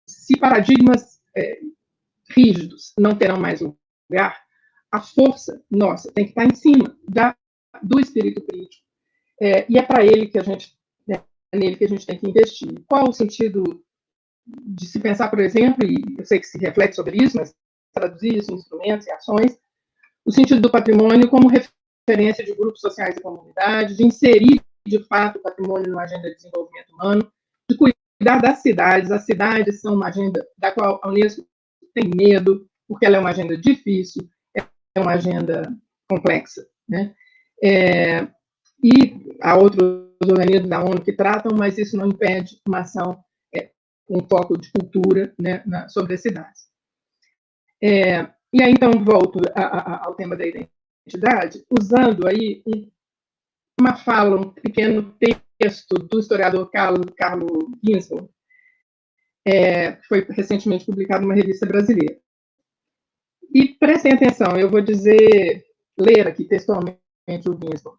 Se paradigmas rígidos não terão mais lugar, a força nossa tem que estar em cima do espírito crítico. E é para ele que nele que a gente tem que investir. Qual o sentido de se pensar, por exemplo, e eu sei que se reflete sobre isso, mas traduzir isso em instrumentos e ações, o sentido do patrimônio como referência de grupos sociais e comunidades, de inserir, de fato, o patrimônio na agenda de desenvolvimento humano, de cuidar das cidades. As cidades são uma agenda da qual a Unesco tem medo, porque ela é uma agenda difícil, é uma agenda complexa, né? E há outros organismos da ONU que tratam, mas isso não impede uma ação com foco de cultura, né, sobre as cidades. E aí, então, volto ao tema da identidade, usando aí uma fala, um pequeno texto do historiador Carlo Ginzburg, que foi recentemente publicado numa revista brasileira. E prestem atenção, eu vou ler aqui textualmente o Ginzburg.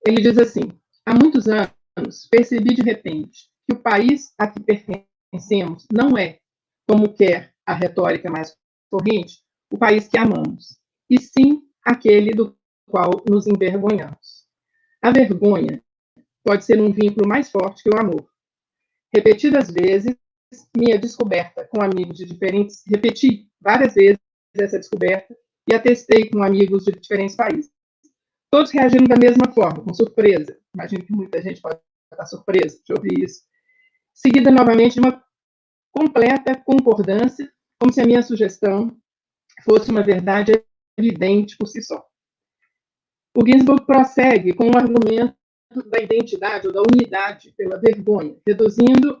Ele diz assim: há muitos anos percebi de repente que o país a que pertencemos não é, como quer a retórica mais corrente, o país que amamos, e sim aquele do qual nos envergonhamos. A vergonha pode ser um vínculo mais forte que o amor. Repetidas vezes, minha descoberta com amigos de diferentes... Repeti várias vezes essa descoberta e atestei com amigos de diferentes países. Todos reagiram da mesma forma, com surpresa. Imagino que muita gente pode estar surpresa de ouvir isso. Seguida novamente de uma completa concordância, como se a minha sugestão fosse uma verdade evidente por si só. O Ginzburg prossegue com o argumento da identidade ou da unidade pela vergonha, reduzindo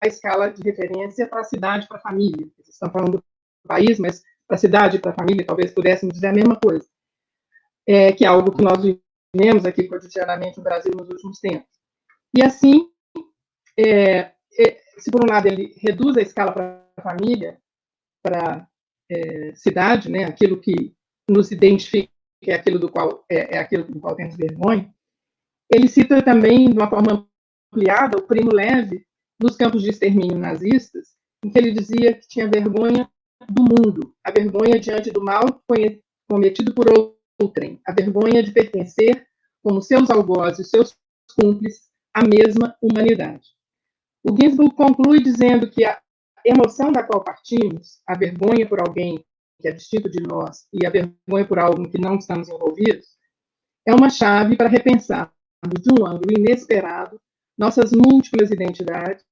escala de referência para a cidade, para a família. Vocês estão falando do país, mas para a cidade, para a família, talvez pudéssemos dizer a mesma coisa, que é algo que nós vivemos aqui cotidianamente no Brasil nos últimos tempos. E assim, se por um lado ele reduz a escala para a família, para a cidade, né, aquilo que nos identifica é aquilo do qual temos vergonha, ele cita também, de uma forma ampliada, o Primo Levi, nos campos de extermínio nazistas, em que ele dizia que tinha vergonha do mundo, a vergonha diante do mal cometido por outrem, a vergonha de pertencer, como seus algozes, seus cúmplices, à mesma humanidade. O Ginsburg conclui dizendo que a emoção da qual partimos, a vergonha por alguém que é distinto de nós e a vergonha por algo em que não estamos envolvidos, é uma chave para repensar, de um ângulo inesperado, nossas múltiplas identidades,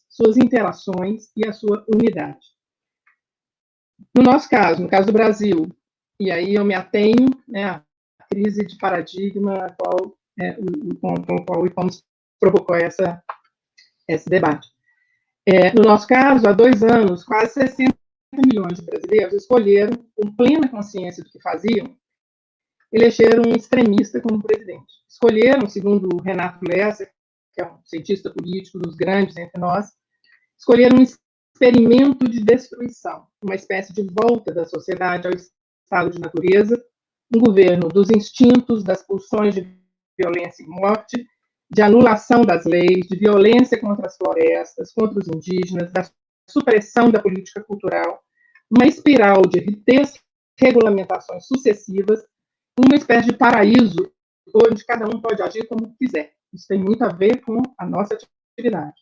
suas interações e a sua unidade. No nosso caso, no caso do Brasil, e aí eu me atenho, né, à crise de paradigma com o qual o ICOMOS provocou esse debate. No nosso caso, há 2 anos, quase 60 milhões de brasileiros escolheram, com plena consciência do que faziam, elegeram um extremista como presidente. Escolheram, segundo o Renato Lesser, que é um cientista político dos grandes entre nós, escolheram um experimento de destruição, uma espécie de volta da sociedade ao estado de natureza, um governo dos instintos, das pulsões de violência e morte, de anulação das leis, de violência contra as florestas, contra os indígenas, da supressão da política cultural, uma espiral de desregulamentações sucessivas, uma espécie de paraíso onde cada um pode agir como quiser. Isso tem muito a ver com a nossa atividade.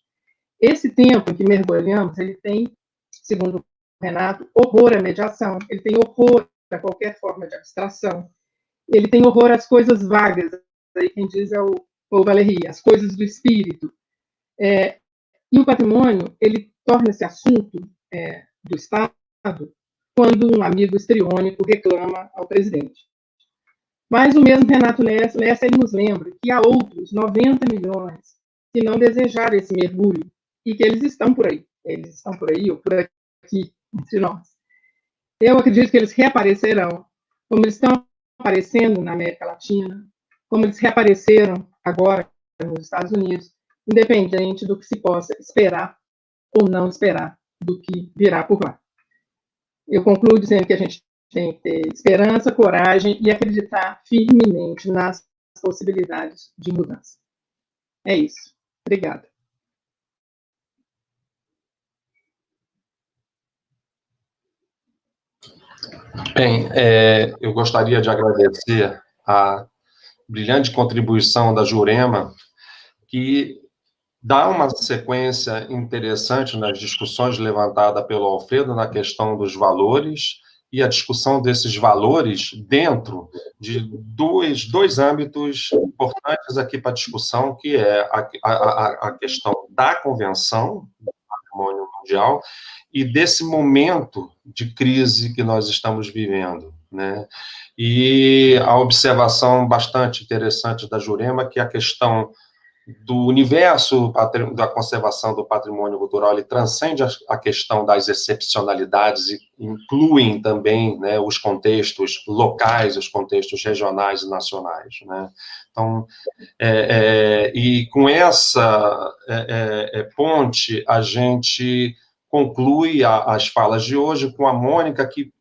Esse tempo em que mergulhamos, ele tem, segundo o Renato, horror à mediação, ele tem horror a qualquer forma de abstração, ele tem horror às coisas vagas, aí quem diz é o Valéry, as coisas do espírito. E o patrimônio, ele torna esse assunto do Estado quando um amigo histriônico reclama ao presidente. Mas o mesmo Renato Lesser ele nos lembra que há outros 90 milhões que não desejaram esse mergulho e que eles estão por aí ou por aqui entre nós. Eu acredito que eles reaparecerão, como eles estão aparecendo na América Latina, como eles reapareceram agora nos Estados Unidos, independente do que se possa esperar ou não esperar do que virá por lá. Eu concluo dizendo que a gente tem que ter esperança, coragem e acreditar firmemente nas possibilidades de mudança. É isso. Obrigada. Bem, eu gostaria de agradecer a brilhante contribuição da Jurema, que dá uma sequência interessante nas discussões levantadas pelo Alfredo na questão dos valores e a discussão desses valores dentro de dois âmbitos importantes aqui para a discussão, que é a questão da Convenção do Patrimônio Mundial e desse momento de crise que nós estamos vivendo, né? E a observação bastante interessante da Jurema, que a questão do universo da conservação do patrimônio cultural, ele transcende a questão das excepcionalidades e incluem também, né, os contextos locais, os contextos regionais e nacionais, né? Então, e com essa ponte, a gente conclui as falas de hoje com a Mônica, que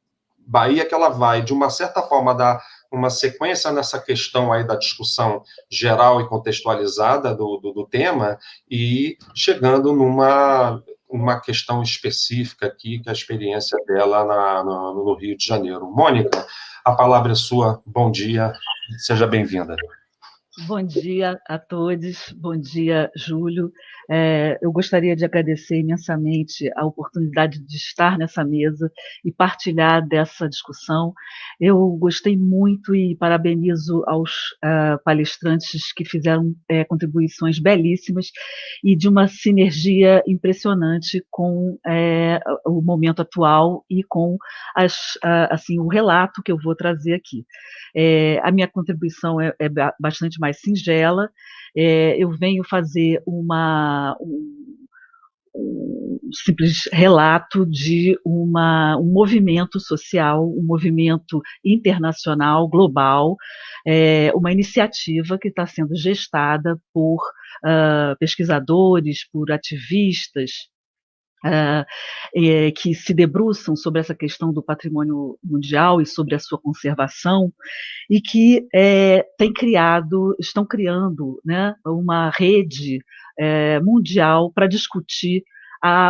ela vai, de uma certa forma, dar uma sequência nessa questão aí da discussão geral e contextualizada do tema e chegando numa questão específica aqui, que é a experiência dela no Rio de Janeiro. Mônica, a palavra é sua, bom dia, seja bem-vinda. Bom dia a todos, bom dia, Júlio. Eu gostaria de agradecer imensamente a oportunidade de estar nessa mesa e partilhar dessa discussão. Eu gostei muito e parabenizo aos palestrantes que fizeram contribuições belíssimas e de uma sinergia impressionante com o momento atual e com assim, o relato que eu vou trazer aqui. A minha contribuição é bastante mais singela. Eu venho fazer simples relato de um movimento social, um movimento internacional, global, uma iniciativa que está sendo gestada por pesquisadores, por ativistas, que se debruçam sobre essa questão do patrimônio mundial e sobre a sua conservação, e que estão criando, né, uma rede mundial para discutir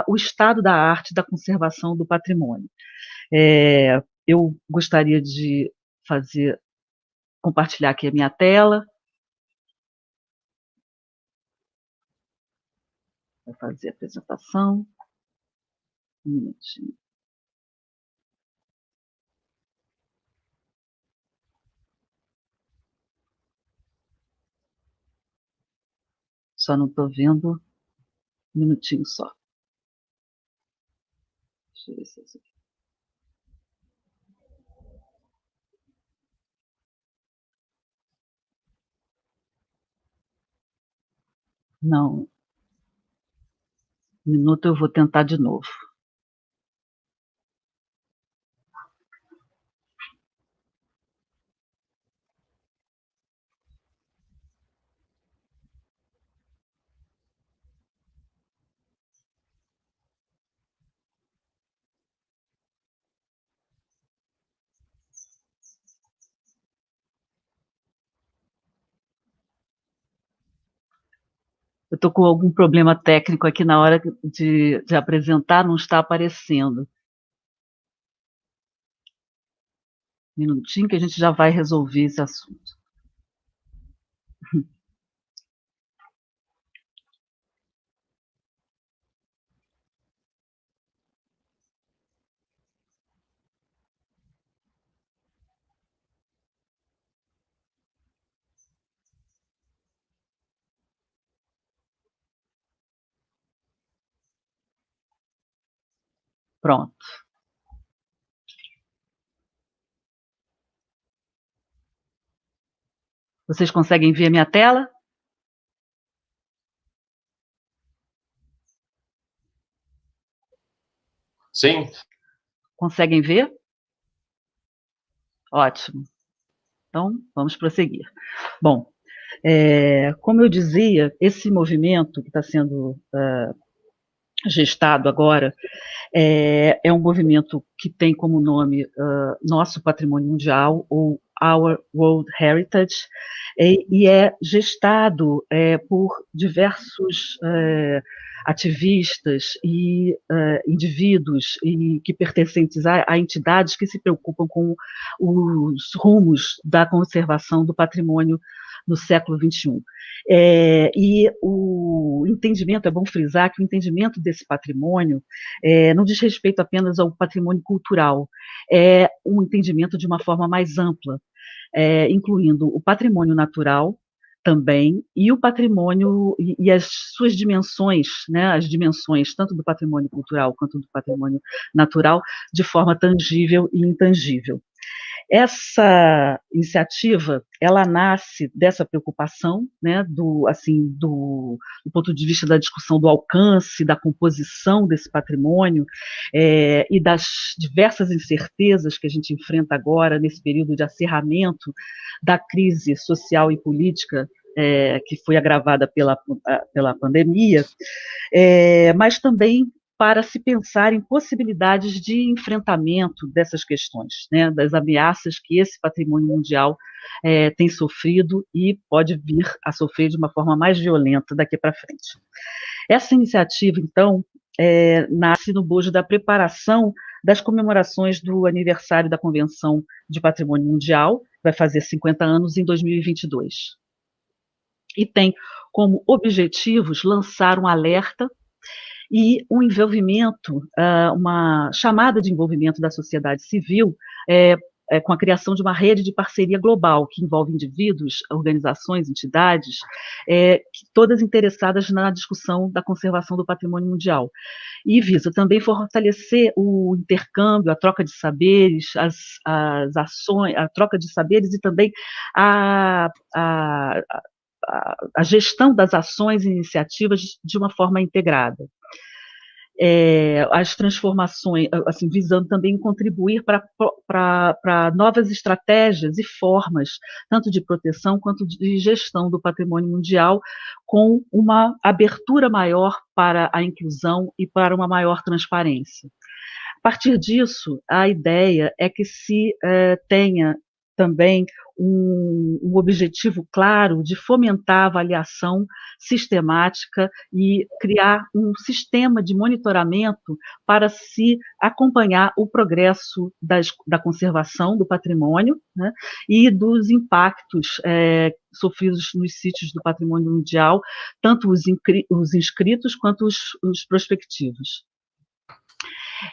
o estado da arte da conservação do patrimônio. Eu gostaria de compartilhar aqui a minha tela. Vou fazer a apresentação. Um minutinho. Só não estou vendo. Um minutinho só. Deixa eu ver se é isso aqui. Não. Um minuto, eu vou tentar de novo. Eu estou com algum problema técnico aqui na hora de apresentar, não está aparecendo. Um minutinho que a gente já vai resolver esse assunto. Pronto. Vocês conseguem ver a minha tela? Sim. Conseguem ver? Ótimo. Então, vamos prosseguir. Bom, como eu dizia, esse movimento que está sendo gestado agora é um movimento que tem como nome Nosso Patrimônio Mundial, ou Our World Heritage, e é gestado por diversos ativistas e indivíduos que pertencentes a entidades que se preocupam com os rumos da conservação do patrimônio no século XXI. E o entendimento, é bom frisar que o entendimento desse patrimônio não diz respeito apenas ao patrimônio cultural, é um entendimento de uma forma mais ampla, incluindo o patrimônio natural também, e o patrimônio e as suas dimensões, né, as dimensões tanto do patrimônio cultural quanto do patrimônio natural, de forma tangível e intangível. Essa iniciativa, ela nasce dessa preocupação, né, do ponto de vista da discussão do alcance, da composição desse patrimônio e das diversas incertezas que a gente enfrenta agora nesse período de acerramento da crise social e política que foi agravada pela pandemia, mas também para se pensar em possibilidades de enfrentamento dessas questões, né, das ameaças que esse patrimônio mundial tem sofrido e pode vir a sofrer de uma forma mais violenta daqui para frente. Essa iniciativa, então, nasce no bojo da preparação das comemorações do aniversário da Convenção de Patrimônio Mundial, vai fazer 50 anos em 2022. E tem como objetivos lançar um alerta e um envolvimento, uma chamada de envolvimento da sociedade civil com a criação de uma rede de parceria global que envolve indivíduos, organizações, entidades, todas interessadas na discussão da conservação do patrimônio mundial. E visa também fortalecer o intercâmbio, a troca de saberes, as ações, a troca de saberes e também a gestão das ações e iniciativas de uma forma integrada. as transformações, assim, visando também contribuir para novas estratégias e formas, tanto de proteção quanto de gestão do patrimônio mundial, com uma abertura maior para a inclusão e para uma maior transparência. A partir disso, a ideia é que se tenha também um objetivo claro de fomentar a avaliação sistemática e criar um sistema de monitoramento para se acompanhar o progresso da conservação do patrimônio, né, e dos impactos sofridos nos sítios do patrimônio mundial, tanto os inscritos quanto os prospectivos.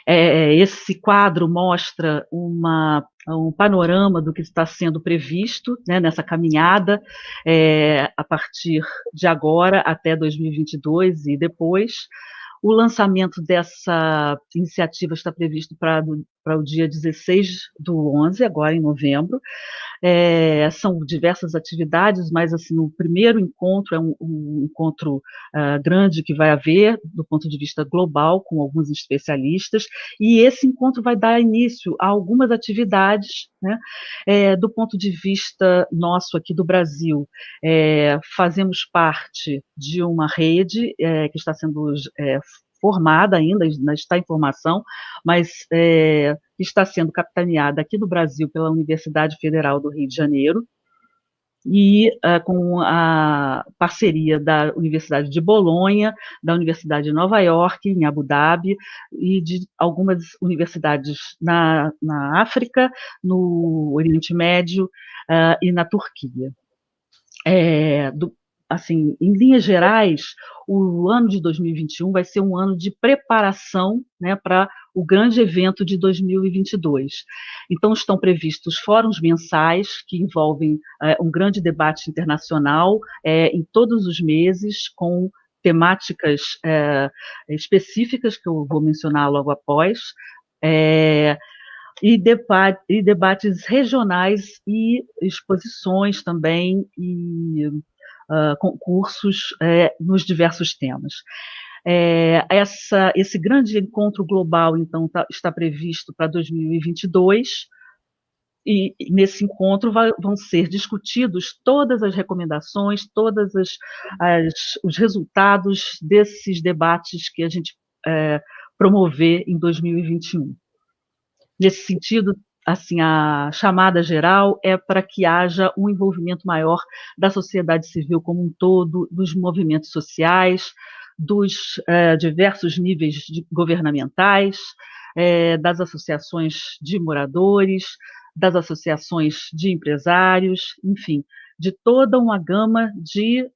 Esse quadro mostra um panorama do que está sendo previsto, né, nessa caminhada, a partir de agora até 2022 e depois. O lançamento dessa iniciativa está previsto para o dia 16/11, agora em novembro. São diversas atividades, mas assim, o primeiro encontro é um encontro grande que vai haver do ponto de vista global, com alguns especialistas, e esse encontro vai dar início a algumas atividades, né, do ponto de vista nosso aqui do Brasil. Fazemos parte de uma rede que está sendo formada ainda está em formação, mas está sendo capitaneada aqui no Brasil pela Universidade Federal do Rio de Janeiro, e com a parceria da Universidade de Bolonha, da Universidade de Nova York, em Abu Dhabi, e de algumas universidades na África, no Oriente Médio e na Turquia. Assim, em linhas gerais, o ano de 2021 vai ser um ano de preparação, né, para o grande evento de 2022. Então, estão previstos fóruns mensais, que envolvem um grande debate internacional em todos os meses, com temáticas específicas, que eu vou mencionar logo após, e debates regionais e exposições também, e concursos nos diversos temas. Esse grande encontro global, então, está previsto para 2022, e nesse encontro vão ser discutidos todas as recomendações, todos os resultados desses debates que a gente promover em 2021. Nesse sentido, assim, a chamada geral é para que haja um envolvimento maior da sociedade civil como um todo, dos movimentos sociais, dos diversos níveis governamentais, das associações de moradores, das associações de empresários, enfim, de toda uma gama de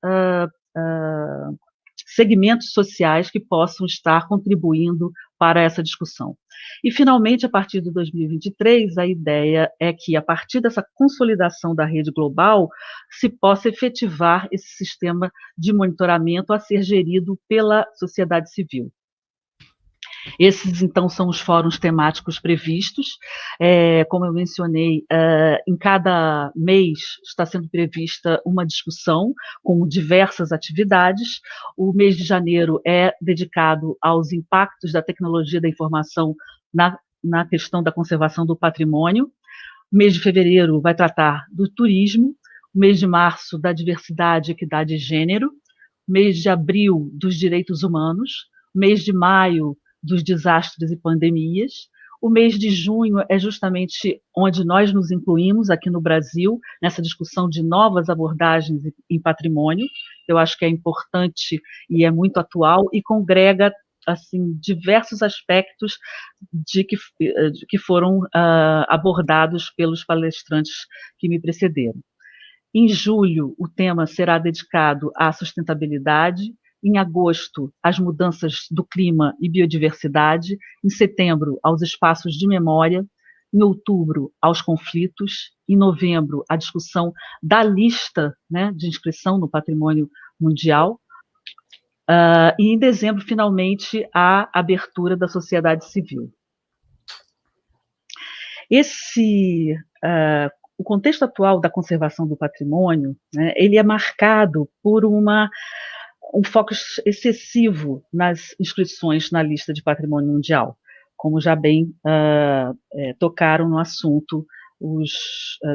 segmentos sociais que possam estar contribuindo para essa discussão. E, finalmente, a partir de 2023, a ideia é que, a partir dessa consolidação da rede global, se possa efetivar esse sistema de monitoramento a ser gerido pela sociedade civil. Esses, então, são os fóruns temáticos previstos. Como eu mencionei, em cada mês está sendo prevista uma discussão com diversas atividades. O mês de janeiro é dedicado aos impactos da tecnologia da informação na questão da conservação do patrimônio. O mês de fevereiro vai tratar do turismo. O mês de março, da diversidade, equidade e gênero. O mês de abril, dos direitos humanos. O mês de maio, dos desastres e pandemias. O mês de junho é justamente onde nós nos incluímos aqui no Brasil, nessa discussão de novas abordagens em patrimônio. Eu acho que é importante e é muito atual e congrega, assim, diversos aspectos que foram abordados pelos palestrantes que me precederam. Em julho, o tema será dedicado à sustentabilidade. Em agosto, às mudanças do clima e biodiversidade. Em setembro, aos espaços de memória. Em outubro, aos conflitos. Em novembro, a discussão da lista, né, de inscrição no patrimônio mundial. E em dezembro, finalmente, a abertura da sociedade civil. O contexto atual da conservação do patrimônio, né, ele é marcado por um foco excessivo nas inscrições na lista de patrimônio mundial, como já bem tocaram no assunto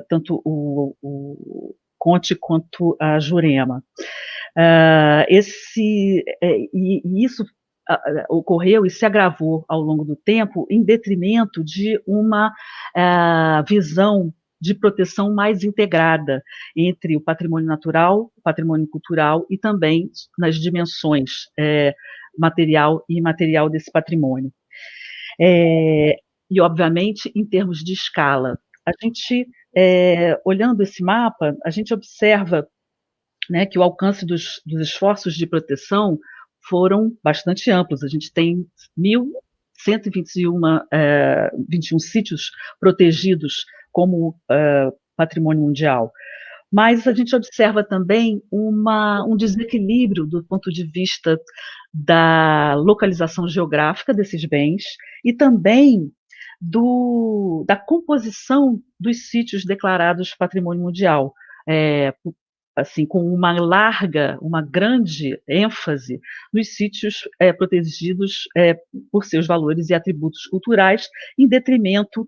tanto o Conte quanto a Jurema. Isso ocorreu e se agravou ao longo do tempo em detrimento de uma visão de proteção mais integrada entre o patrimônio natural, o patrimônio cultural e também nas dimensões material e imaterial desse patrimônio. E, obviamente, em termos de escala. A gente, olhando esse mapa, a gente observa, né, que o alcance dos esforços de proteção foram bastante amplos. A gente tem 1.121 sítios protegidos como patrimônio mundial. Mas a gente observa também um desequilíbrio do ponto de vista da localização geográfica desses bens e também da composição dos sítios declarados patrimônio mundial, assim, com uma grande ênfase nos sítios protegidos por seus valores e atributos culturais, em detrimento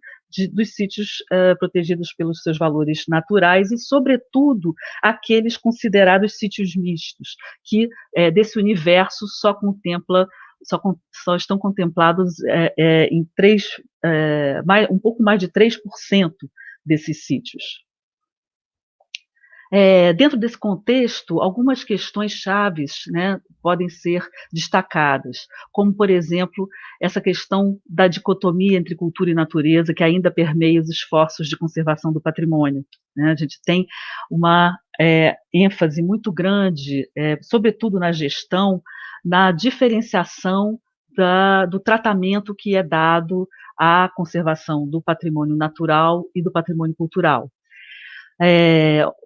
dos sítios protegidos pelos seus valores naturais e, sobretudo, aqueles considerados sítios mistos, que desse universo só estão contemplados em um pouco mais de 3% desses sítios. Dentro desse contexto, algumas questões chaves, né, podem ser destacadas, como, por exemplo, essa questão da dicotomia entre cultura e natureza, que ainda permeia os esforços de conservação do patrimônio, né? A gente tem uma ênfase muito grande, sobretudo na gestão, na diferenciação do tratamento que é dado à conservação do patrimônio natural e do patrimônio cultural.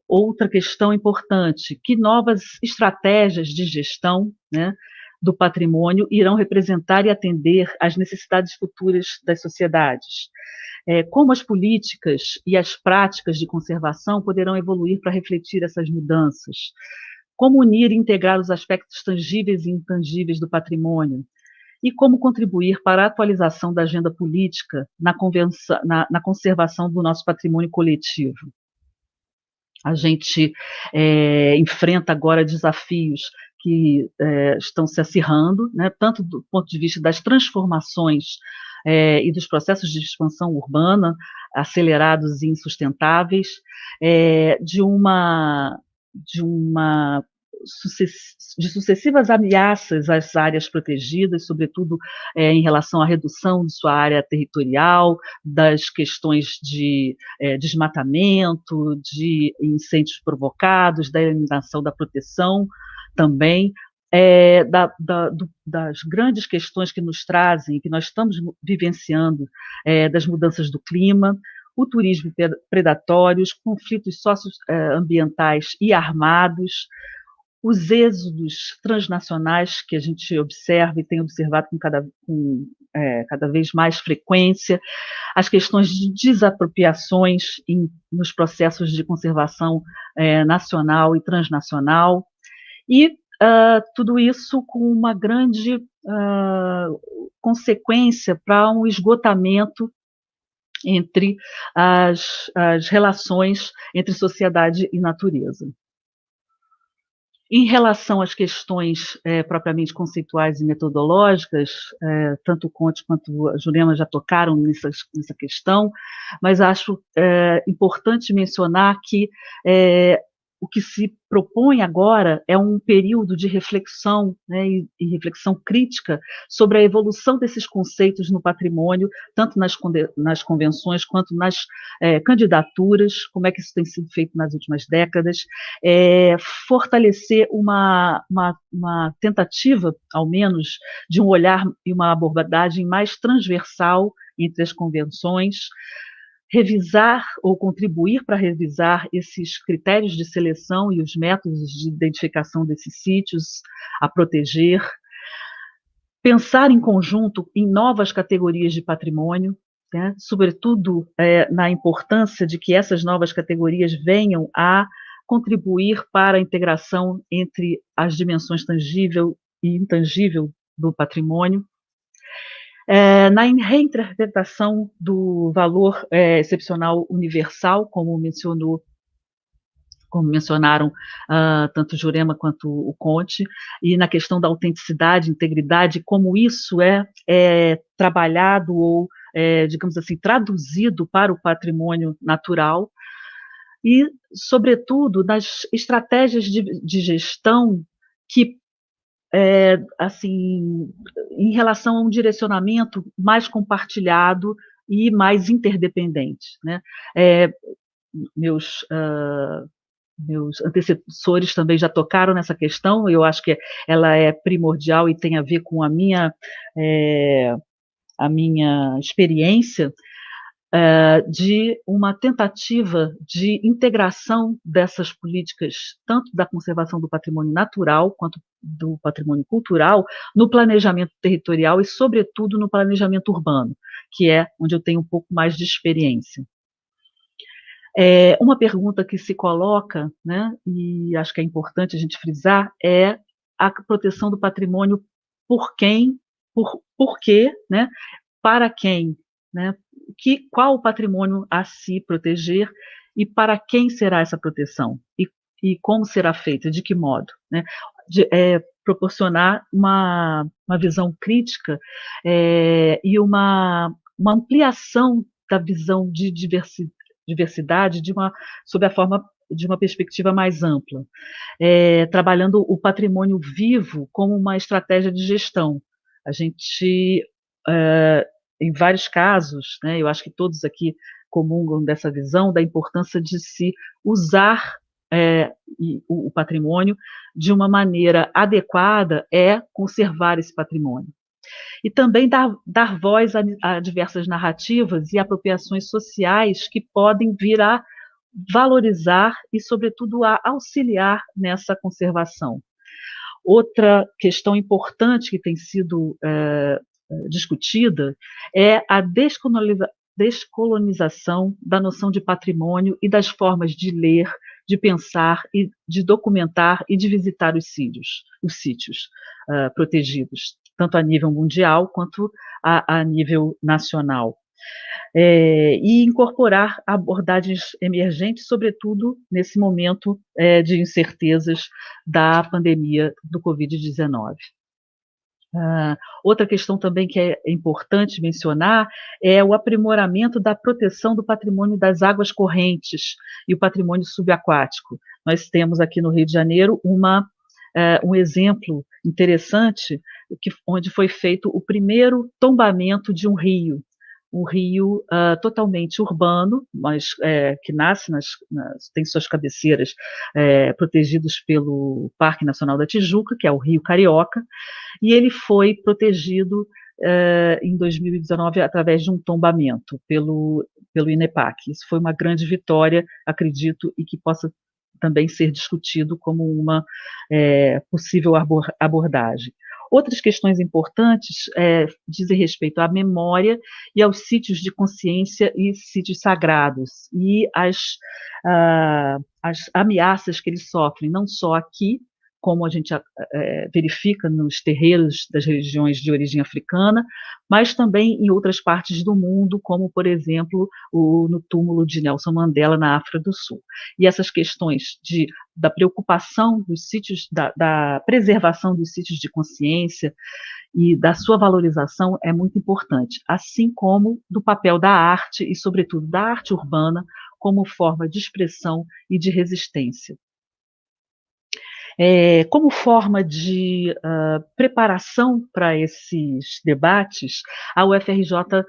Outra questão importante, que novas estratégias de gestão, né, do patrimônio irão representar e atender às necessidades futuras das sociedades. Como as políticas e as práticas de conservação poderão evoluir para refletir essas mudanças. Como unir e integrar os aspectos tangíveis e intangíveis do patrimônio. E como contribuir para a atualização da agenda política na conservação do nosso patrimônio coletivo. A gente enfrenta agora desafios que estão se acirrando, né, tanto do ponto de vista das transformações e dos processos de expansão urbana acelerados e insustentáveis, de sucessivas ameaças às áreas protegidas, sobretudo em relação à redução de sua área territorial, das questões de desmatamento, de incêndios provocados, da eliminação da proteção também, das grandes questões que nos trazem, que nós estamos vivenciando, das mudanças do clima, o turismo predatório, os conflitos socioambientais e armados, os êxodos transnacionais que a gente observa e tem observado com cada vez mais frequência, as questões de desapropriações nos processos de conservação nacional e transnacional, e tudo isso com uma grande consequência para um esgotamento entre as relações entre sociedade e natureza. Em relação às questões propriamente conceituais e metodológicas, tanto o Conte quanto a Jurema já tocaram nessa questão, mas acho importante mencionar que o que se propõe agora é um período de reflexão, né, e reflexão crítica sobre a evolução desses conceitos no patrimônio, tanto nas convenções quanto nas candidaturas, como é que isso tem sido feito nas últimas décadas, fortalecer uma tentativa, ao menos, de um olhar e uma abordagem mais transversal entre as convenções, revisar ou contribuir para revisar esses critérios de seleção e os métodos de identificação desses sítios a proteger, pensar em conjunto em novas categorias de patrimônio, né, sobretudo na importância de que essas novas categorias venham a contribuir para a integração entre as dimensões tangível e intangível do patrimônio, na reinterpretação do valor excepcional universal, como mencionaram tanto Jurema quanto o Conte, e na questão da autenticidade, integridade, como isso é trabalhado ou, digamos assim, traduzido para o patrimônio natural, e, sobretudo, nas estratégias de gestão que, assim, em relação a um direcionamento mais compartilhado e mais interdependente, né? Meus antecessores também já tocaram nessa questão, eu acho que ela é primordial e tem a ver com a minha experiência, de uma tentativa de integração dessas políticas, tanto da conservação do patrimônio natural quanto do patrimônio cultural, no planejamento territorial e, sobretudo, no planejamento urbano, que é onde eu tenho um pouco mais de experiência. Uma pergunta que se coloca, né, e acho que é importante a gente frisar, é a proteção do patrimônio por quem, por quê, né, para quem, né, qual o patrimônio a se proteger e para quem será essa proteção e como será feita, de que modo, né, proporcionar uma visão crítica e uma ampliação da visão de diversidade sob a forma de uma perspectiva mais ampla, trabalhando o patrimônio vivo como uma estratégia de gestão. A gente, em vários casos, né, eu acho que todos aqui comungam dessa visão da importância de se usar o patrimônio de uma maneira adequada, conservar esse patrimônio. E também dar voz a diversas narrativas e apropriações sociais que podem vir a valorizar e, sobretudo, a auxiliar nessa conservação. Outra questão importante que tem sido discutida é a descolonização da noção de patrimônio e das formas de ler, de pensar, e de documentar e de visitar os sítios protegidos, tanto a nível mundial quanto a nível nacional. E incorporar abordagens emergentes, sobretudo nesse momento de incertezas da pandemia do Covid-19. Outra questão também que é importante mencionar é o aprimoramento da proteção do patrimônio das águas correntes e o patrimônio subaquático. Nós temos aqui no Rio de Janeiro um exemplo interessante onde foi feito o primeiro tombamento de um rio totalmente urbano, mas que nasce tem suas cabeceiras protegidas pelo Parque Nacional da Tijuca, que é o Rio Carioca, e ele foi protegido em 2019 através de um tombamento pelo INEPAC. Isso foi uma grande vitória, acredito, e que possa também ser discutido como uma possível abordagem. Outras questões importantes dizem respeito à memória e aos sítios de consciência e sítios sagrados, e as ameaças que eles sofrem, não só aqui, como a gente verifica nos terreiros das regiões de origem africana, mas também em outras partes do mundo, como, por exemplo, no túmulo de Nelson Mandela, na África do Sul. E essas questões da preocupação dos sítios, da preservação dos sítios de consciência e da sua valorização é muito importante, assim como do papel da arte e, sobretudo, da arte urbana como forma de expressão e de resistência. Como forma de preparação para esses debates, a UFRJ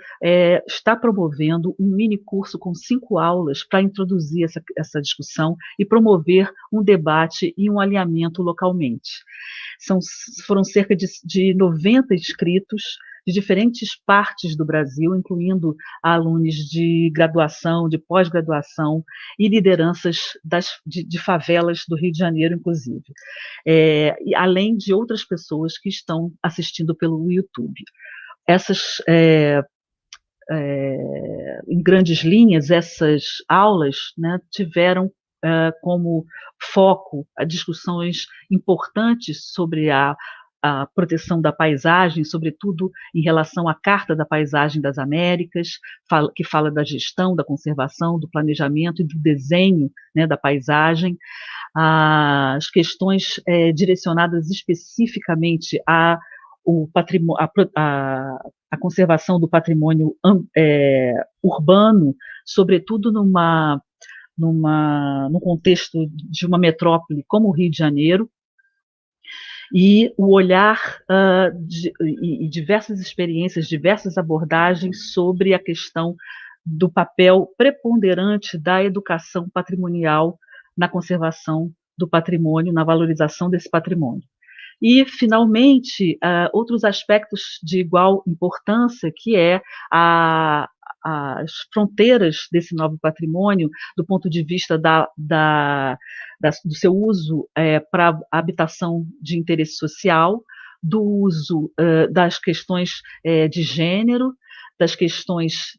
está promovendo um mini curso com 5 aulas para introduzir essa discussão e promover um debate e um alinhamento localmente. Foram cerca de 90 inscritos de diferentes partes do Brasil, incluindo alunos de graduação, de pós-graduação e lideranças de favelas do Rio de Janeiro, inclusive, além de outras pessoas que estão assistindo pelo YouTube. Em grandes linhas, essas aulas, né, tiveram como foco a discussões importantes sobre a proteção da paisagem, sobretudo em relação à Carta da Paisagem das Américas, que fala da gestão, da conservação, do planejamento e do desenho, né, da paisagem, as questões direcionadas especificamente a conservação do patrimônio urbano, sobretudo num contexto de uma metrópole como o Rio de Janeiro, e o olhar e diversas experiências, diversas abordagens sobre a questão do papel preponderante da educação patrimonial na conservação do patrimônio, na valorização desse patrimônio. E, finalmente, outros aspectos de igual importância, que é as fronteiras desse novo patrimônio, do ponto de vista do seu uso para habitação de interesse social, do uso das questões de gênero, das questões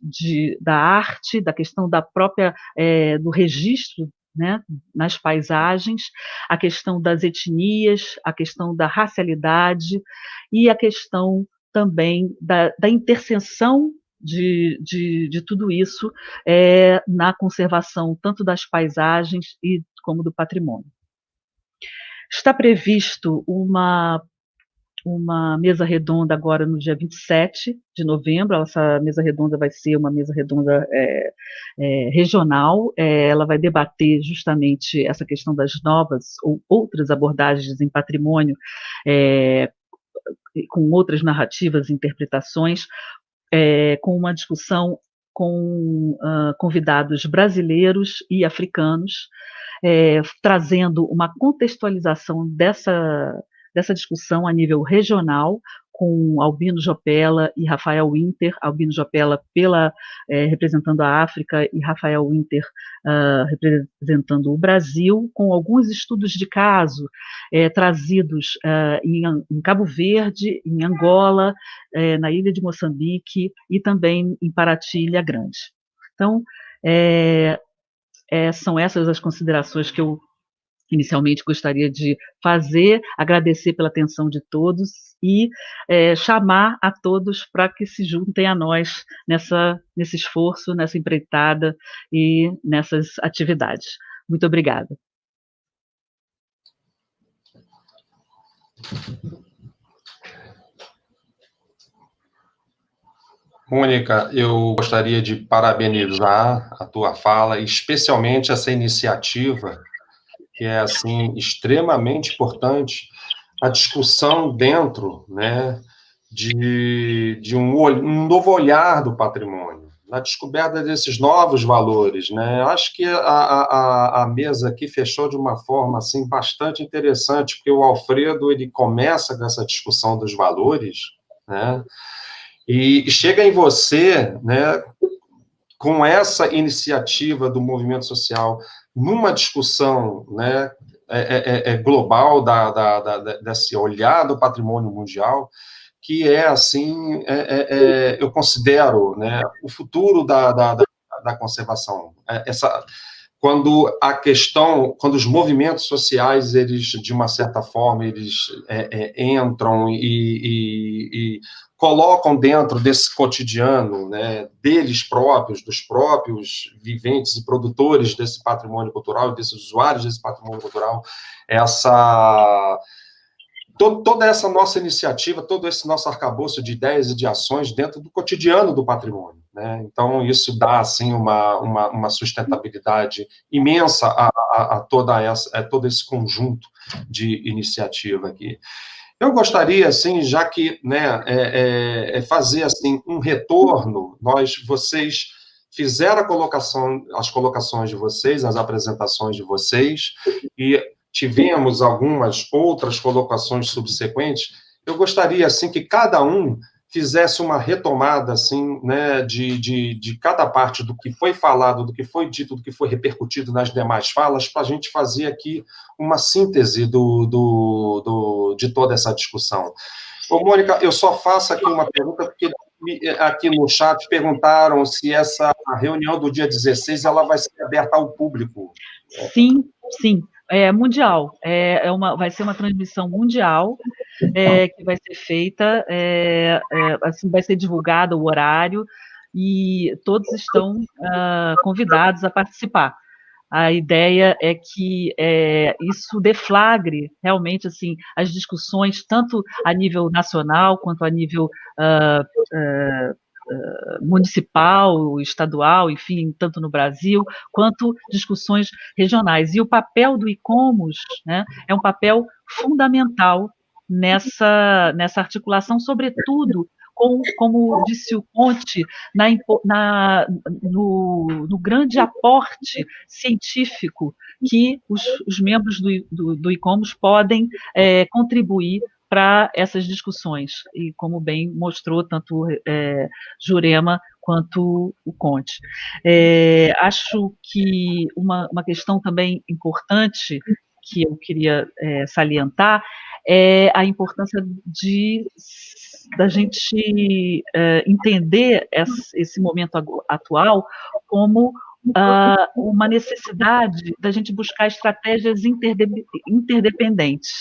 da arte, da questão da própria do registro, né, nas paisagens, a questão das etnias, a questão da racialidade e a questão também da interseção de tudo isso na conservação tanto das paisagens como do patrimônio. Está previsto uma mesa redonda agora no dia 27 de novembro, essa mesa redonda vai ser uma mesa redonda regional, ela vai debater justamente essa questão das novas ou outras abordagens em patrimônio, com outras narrativas e interpretações, com uma discussão com convidados brasileiros e africanos, trazendo uma contextualização dessa discussão a nível regional, com Albino Jopela e Rafael Winter, Albino Jopela representando a África e Rafael Winter representando o Brasil, com alguns estudos de caso trazidos em Cabo Verde, em Angola, na ilha de Moçambique e também em Paraty, Ilha Grande. Então, são essas as considerações que eu inicialmente gostaria de fazer, agradecer pela atenção de todos e chamar a todos para que se juntem a nós nesse esforço, nessa empreitada e nessas atividades. Muito obrigada. Mônica, eu gostaria de parabenizar a tua fala, especialmente essa iniciativa, que é, assim, extremamente importante, a discussão dentro, né, de um novo olhar do patrimônio, na descoberta desses novos valores, né? Acho que a mesa aqui fechou de uma forma, assim, bastante interessante, porque o Alfredo, ele começa com essa discussão dos valores, né, e chega em você, né, com essa iniciativa do movimento social, numa discussão, né, global desse olhar do patrimônio mundial, que é, assim, eu considero, né, o futuro da conservação. Quando os movimentos sociais, eles, de uma certa forma, eles entram e colocam dentro desse cotidiano, né, deles próprios, dos próprios viventes e produtores desse patrimônio cultural, desses usuários desse patrimônio cultural, toda essa nossa iniciativa, todo esse nosso arcabouço de ideias e de ações dentro do cotidiano do patrimônio, né? Então, isso dá, assim, uma sustentabilidade imensa a todo esse conjunto de iniciativa aqui. Eu gostaria, assim, já que, né, fazer, assim, um retorno, vocês fizeram as colocações de vocês, as apresentações de vocês, e tivemos algumas outras colocações subsequentes. Eu gostaria, assim, que cada um fizesse uma retomada, assim, né, de cada parte do que foi falado, do que foi dito, do que foi repercutido nas demais falas, para a gente fazer aqui uma síntese de toda essa discussão. Ô, Mônica, eu só faço aqui uma pergunta, porque aqui no chat perguntaram se essa reunião do dia 16 ela vai ser aberta ao público. Sim, sim. É mundial. Vai ser uma transmissão mundial que vai ser feita, assim, vai ser divulgado o horário e todos estão convidados a participar. A ideia é que isso deflagre realmente assim as discussões tanto a nível nacional quanto a nível municipal, estadual, enfim, tanto no Brasil, quanto discussões regionais. E o papel do ICOMOS, né, é um papel fundamental nessa articulação, sobretudo, como disse o Conte, no grande aporte científico que os membros do ICOMOS podem contribuir para essas discussões, e como bem mostrou tanto Jurema quanto o Conte. Acho que uma questão também importante que eu queria salientar é a importância da gente entender esse momento atual como uma necessidade da gente buscar estratégias interdependentes.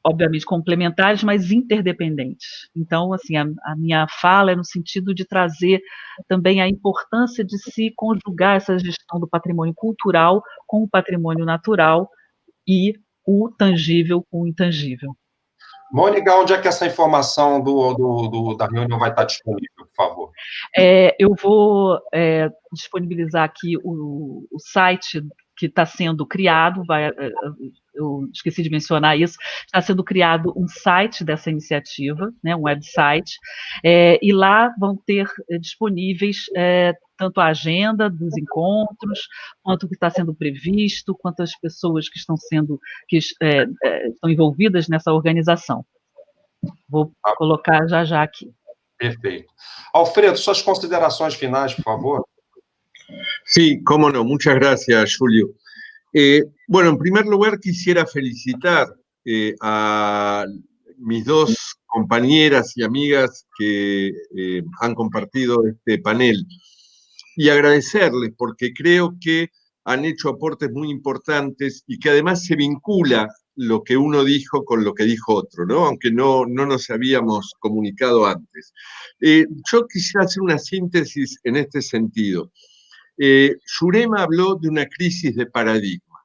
Obviamente complementares, mas interdependentes. Então, assim, a minha fala é no sentido de trazer também a importância de se conjugar essa gestão do patrimônio cultural com o patrimônio natural e o tangível com o intangível. Mônica, onde é que essa informação da reunião vai estar disponível, por favor? Eu vou disponibilizar aqui o site que está sendo criado, eu esqueci de mencionar isso, está sendo criado um site dessa iniciativa, né, um website, e lá vão ter disponíveis tanto a agenda dos encontros, quanto o que está sendo previsto, quanto as pessoas que estão estão envolvidas nessa organização. Vou colocar já aqui. Perfeito. Alfredo, suas considerações finais, por favor. Sí, cómo no. Muchas gracias, Julio. Bueno, en primer lugar quisiera felicitar a mis dos compañeras y amigas que han compartido este panel y agradecerles porque creo que han hecho aportes muy importantes y que además se vincula lo que uno dijo con lo que dijo otro, ¿no? Aunque no nos habíamos comunicado antes. Yo quisiera hacer una síntesis en este sentido. Jurema habló de una crisis de paradigma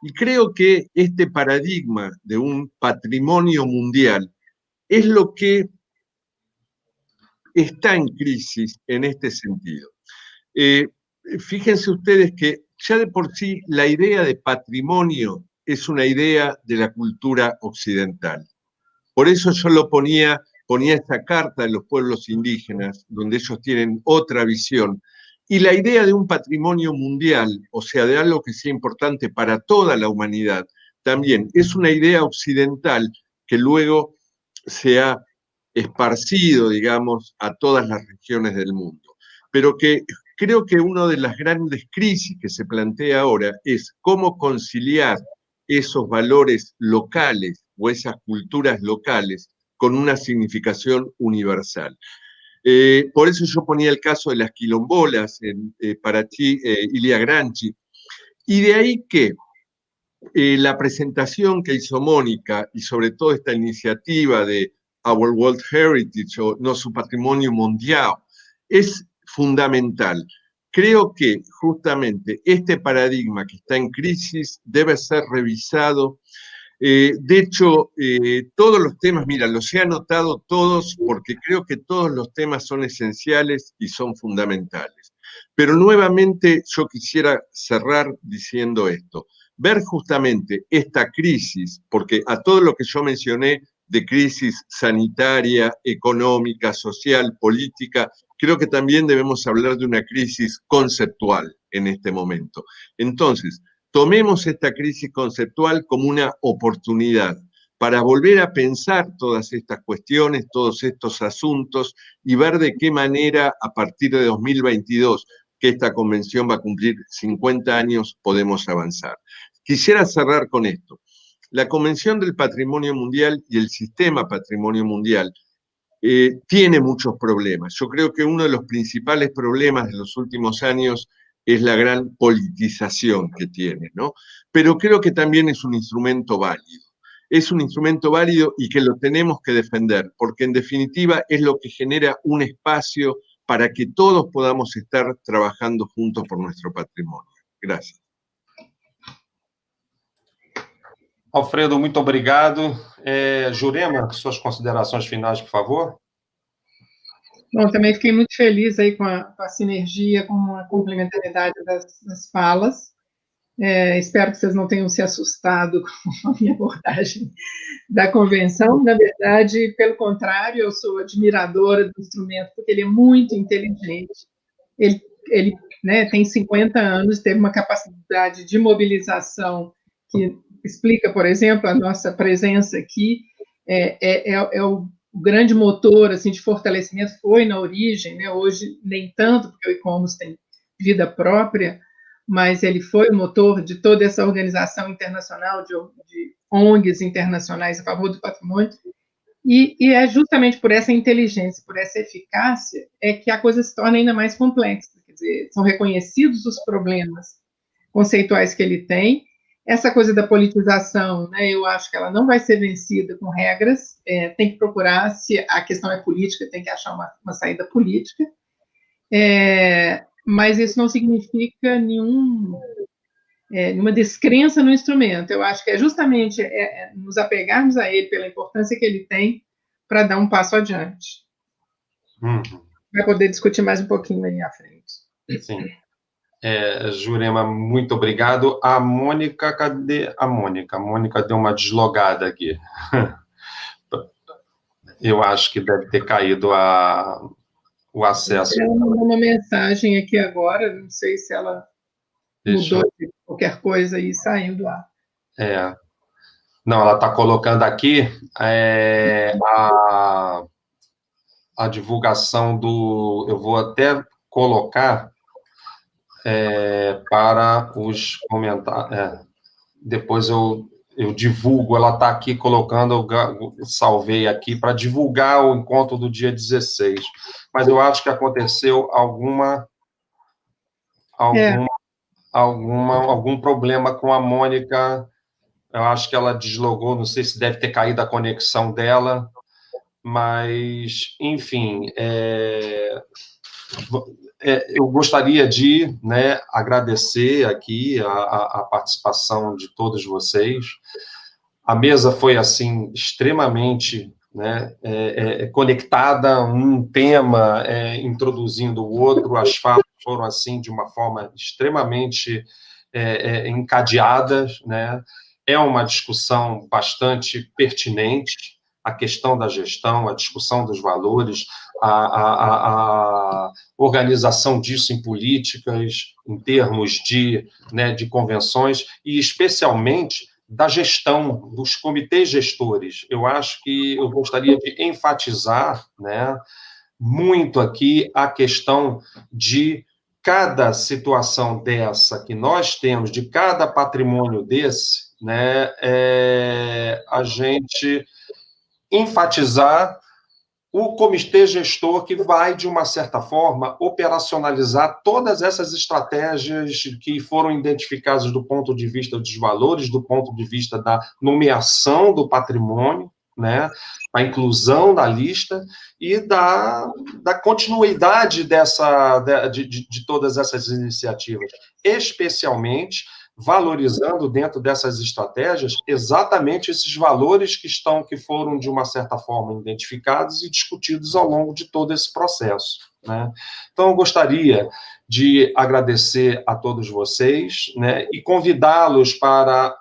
y creo que este paradigma de un patrimonio mundial es lo que está en crisis en este sentido. Fíjense ustedes que ya de por sí la idea de patrimonio es una idea de la cultura occidental. Por eso yo ponía esta carta de los pueblos indígenas, donde ellos tienen otra visión. Y la idea de un patrimonio mundial, o sea, de algo que sea importante para toda la humanidad, también es una idea occidental que luego se ha esparcido, digamos, a todas las regiones del mundo. Pero que creo que una de las grandes crisis que se plantea ahora es cómo conciliar esos valores locales o esas culturas locales con una significación universal. Por eso yo ponía el caso de las quilombolas en Parachi, Ilia Granchi, y de ahí que la presentación que hizo Mónica y sobre todo esta iniciativa de Our World Heritage o Nuestro Patrimonio Mundial es fundamental. Creo que justamente este paradigma que está en crisis debe ser revisado. De hecho, todos los temas, mira, los he anotado todos porque creo que todos los temas son esenciales y son fundamentales. Pero nuevamente yo quisiera cerrar diciendo esto. Ver justamente esta crisis, porque a todo lo que yo mencioné de crisis sanitaria, económica, social, política, creo que también debemos hablar de una crisis conceptual en este momento. Entonces, tomemos esta crisis conceptual como una oportunidad para volver a pensar todas estas cuestiones, todos estos asuntos y ver de qué manera a partir de 2022, que esta convención va a cumplir 50 años, podemos avanzar. Quisiera cerrar con esto. La Convención del Patrimonio Mundial y el Sistema Patrimonio Mundial tiene muchos problemas. Yo creo que uno de los principales problemas de los últimos años es la gran politización que tiene, ¿no? Pero creo que también es un instrumento válido. Es un instrumento válido y que lo tenemos que defender, porque en definitiva es lo que genera un espacio para que todos podamos estar trabajando juntos por nuestro patrimonio. Gracias. Alfredo, muito obrigado. Jurema, suas considerações finais, por favor. Bom, também fiquei muito feliz aí com a sinergia, com a complementariedade das falas. Espero que vocês não tenham se assustado com a minha abordagem da convenção. Na verdade, pelo contrário, eu sou admiradora do instrumento, porque ele é muito inteligente. Ele né, tem 50 anos, teve uma capacidade de mobilização que explica, por exemplo, a nossa presença aqui. O grande motor assim, de fortalecimento foi na origem, né? Hoje nem tanto, porque o ICOMOS tem vida própria, mas ele foi o motor de toda essa organização internacional, de ONGs internacionais a favor do patrimônio, e é justamente por essa inteligência, por essa eficácia, é que a coisa se torna ainda mais complexa, quer dizer, são reconhecidos os problemas conceituais que ele tem. Essa coisa da politização, né, eu acho que ela não vai ser vencida com regras, tem que procurar, se a questão é política, tem que achar uma saída política, mas isso não significa nenhuma descrença no instrumento. Eu acho que é justamente nos apegarmos a ele pela importância que ele tem para dar um passo adiante. Vai poder discutir mais um pouquinho aí à frente. Sim. Jurema, muito obrigado. A Mônica, cadê a Mônica? A Mônica deu uma deslogada aqui. Eu acho que deve ter caído o acesso. Ela mandou uma mensagem aqui agora, não sei se ela mudou qualquer coisa e saiu do ar. Não, ela está colocando aqui a divulgação do... Eu vou até colocar para os comentários. Depois eu divulgo, ela está aqui colocando, eu salvei aqui para divulgar o encontro do dia 16. Mas eu acho que aconteceu algum problema com a Mônica. Eu acho que ela deslogou, não sei se deve ter caído a conexão dela, mas, enfim, eu gostaria de agradecer aqui a participação de todos vocês. A mesa foi, assim, extremamente conectada, um tema introduzindo o outro, as falas foram, assim, de uma forma extremamente encadeadas, né? É uma discussão bastante pertinente, a questão da gestão, a discussão dos valores, a organização disso em políticas, em termos de convenções, e especialmente da gestão, dos comitês gestores. Eu acho que eu gostaria de enfatizar muito aqui a questão de cada situação dessa que nós temos, de cada patrimônio desse, a gente enfatizar o comitê gestor que vai, de uma certa forma, operacionalizar todas essas estratégias que foram identificadas do ponto de vista dos valores, do ponto de vista da nomeação do patrimônio, a inclusão da lista e da continuidade de todas essas iniciativas, especialmente valorizando dentro dessas estratégias exatamente esses valores que foram, de uma certa forma, identificados e discutidos ao longo de todo esse processo. Então, eu gostaria de agradecer a todos vocês e convidá-los para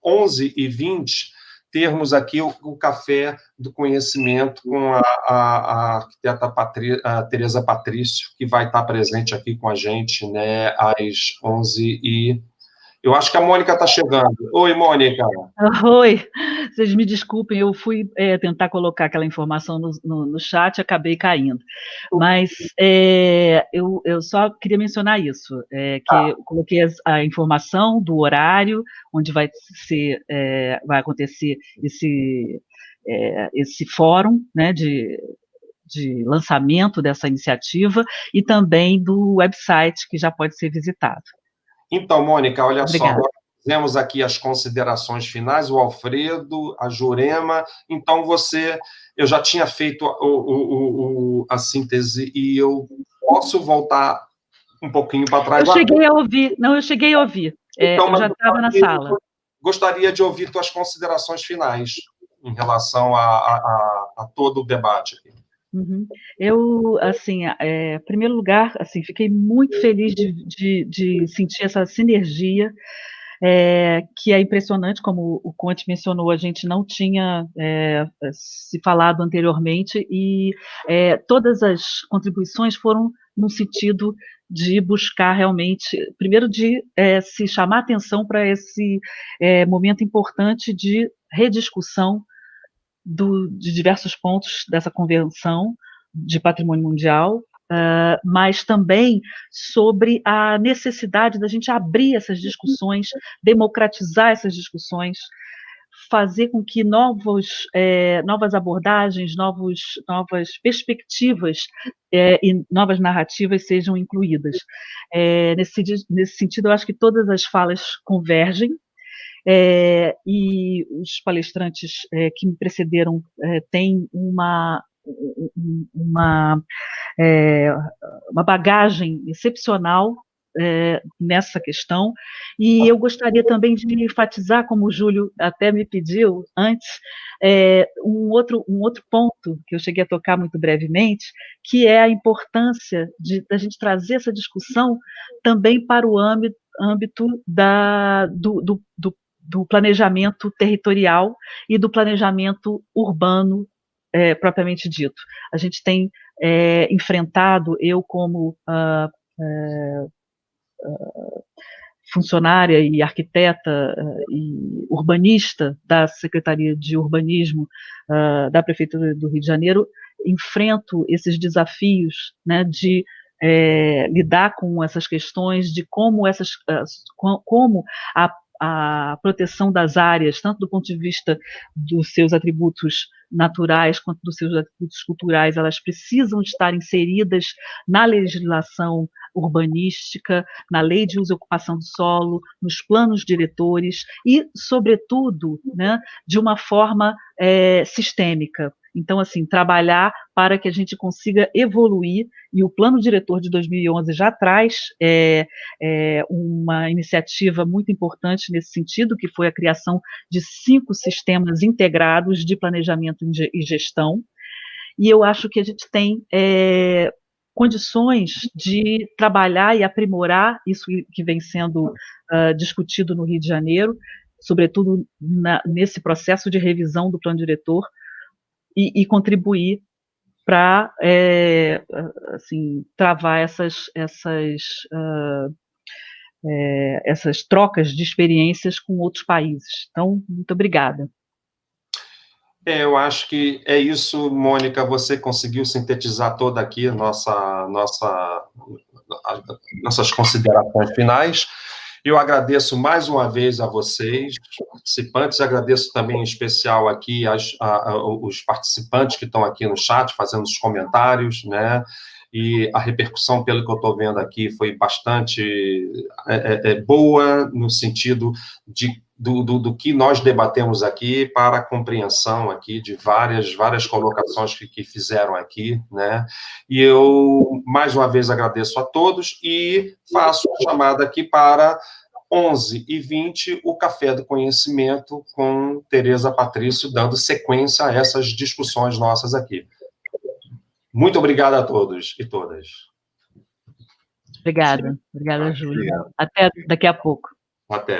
11h20 termos aqui o Café do Conhecimento com a arquiteta Tereza Patrício, que vai estar presente aqui com a gente às 11h. Eu acho que a Mônica está chegando. Oi, Mônica. Oi, vocês me desculpem, eu fui tentar colocar aquela informação no chat e acabei caindo. Mas eu só queria mencionar isso, que eu coloquei a informação do horário, onde vai acontecer esse fórum de lançamento dessa iniciativa e também do website que já pode ser visitado. Então, Mônica, olha Obrigada. só, nós fizemos aqui as considerações finais, o Alfredo, a Jurema, então eu já tinha feito a síntese e eu posso voltar um pouquinho para trás? Eu cheguei a ouvir, Então, eu já estava na sala. Gostaria de ouvir tuas considerações finais em relação a todo o debate aqui. Uhum. Eu, assim, em primeiro lugar, assim, fiquei muito feliz de sentir essa sinergia, que é impressionante, como o Conte mencionou, a gente não tinha se falado anteriormente, e todas as contribuições foram no sentido de buscar realmente, primeiro de se chamar atenção para esse momento importante de rediscussão de diversos pontos dessa Convenção de Patrimônio Mundial, mas também sobre a necessidade da gente abrir essas discussões, democratizar essas discussões, fazer com que novas abordagens, novas perspectivas e novas narrativas sejam incluídas. Nesse sentido, eu acho que todas as falas convergem, e os palestrantes que me precederam têm uma bagagem excepcional nessa questão, e eu gostaria também de enfatizar, como o Júlio até me pediu antes, um outro ponto que eu cheguei a tocar muito brevemente, que é a importância da gente trazer essa discussão também para o âmbito do planejamento territorial e do planejamento urbano propriamente dito. A gente tem enfrentado, eu como funcionária e arquiteta e urbanista da Secretaria de Urbanismo da Prefeitura do Rio de Janeiro, enfrento esses desafios, né, de lidar com essas questões, de como a proteção das áreas, tanto do ponto de vista dos seus atributos naturais quanto dos seus atributos culturais, elas precisam estar inseridas na legislação urbanística, na lei de uso e ocupação do solo, nos planos diretores e, sobretudo, né, de uma forma sistêmica. Então, assim, trabalhar para que a gente consiga evoluir, e o Plano Diretor de 2011 já traz uma iniciativa muito importante nesse sentido, que foi a criação de 5 sistemas integrados de planejamento e gestão, e eu acho que a gente tem condições de trabalhar e aprimorar isso que vem sendo discutido no Rio de Janeiro, sobretudo nesse processo de revisão do Plano Diretor, e contribuir para assim, travar essas trocas de experiências com outros países. Então, muito obrigada. Eu acho que é isso, Mônica, você conseguiu sintetizar toda aqui nossas considerações finais. Eu agradeço mais uma vez a vocês, participantes, agradeço também em especial aqui os participantes que estão aqui no chat, fazendo os comentários, né? E a repercussão, pelo que eu estou vendo aqui, foi bastante boa, no sentido do que nós debatemos aqui, para a compreensão aqui de várias colocações que fizeram aqui, né? E eu, mais uma vez, agradeço a todos e faço a chamada aqui para 11h20, o Café do Conhecimento, com Tereza Patrício, dando sequência a essas discussões nossas aqui. Muito obrigado a todos e todas. Obrigada, Júlia. Até daqui a pouco. Até.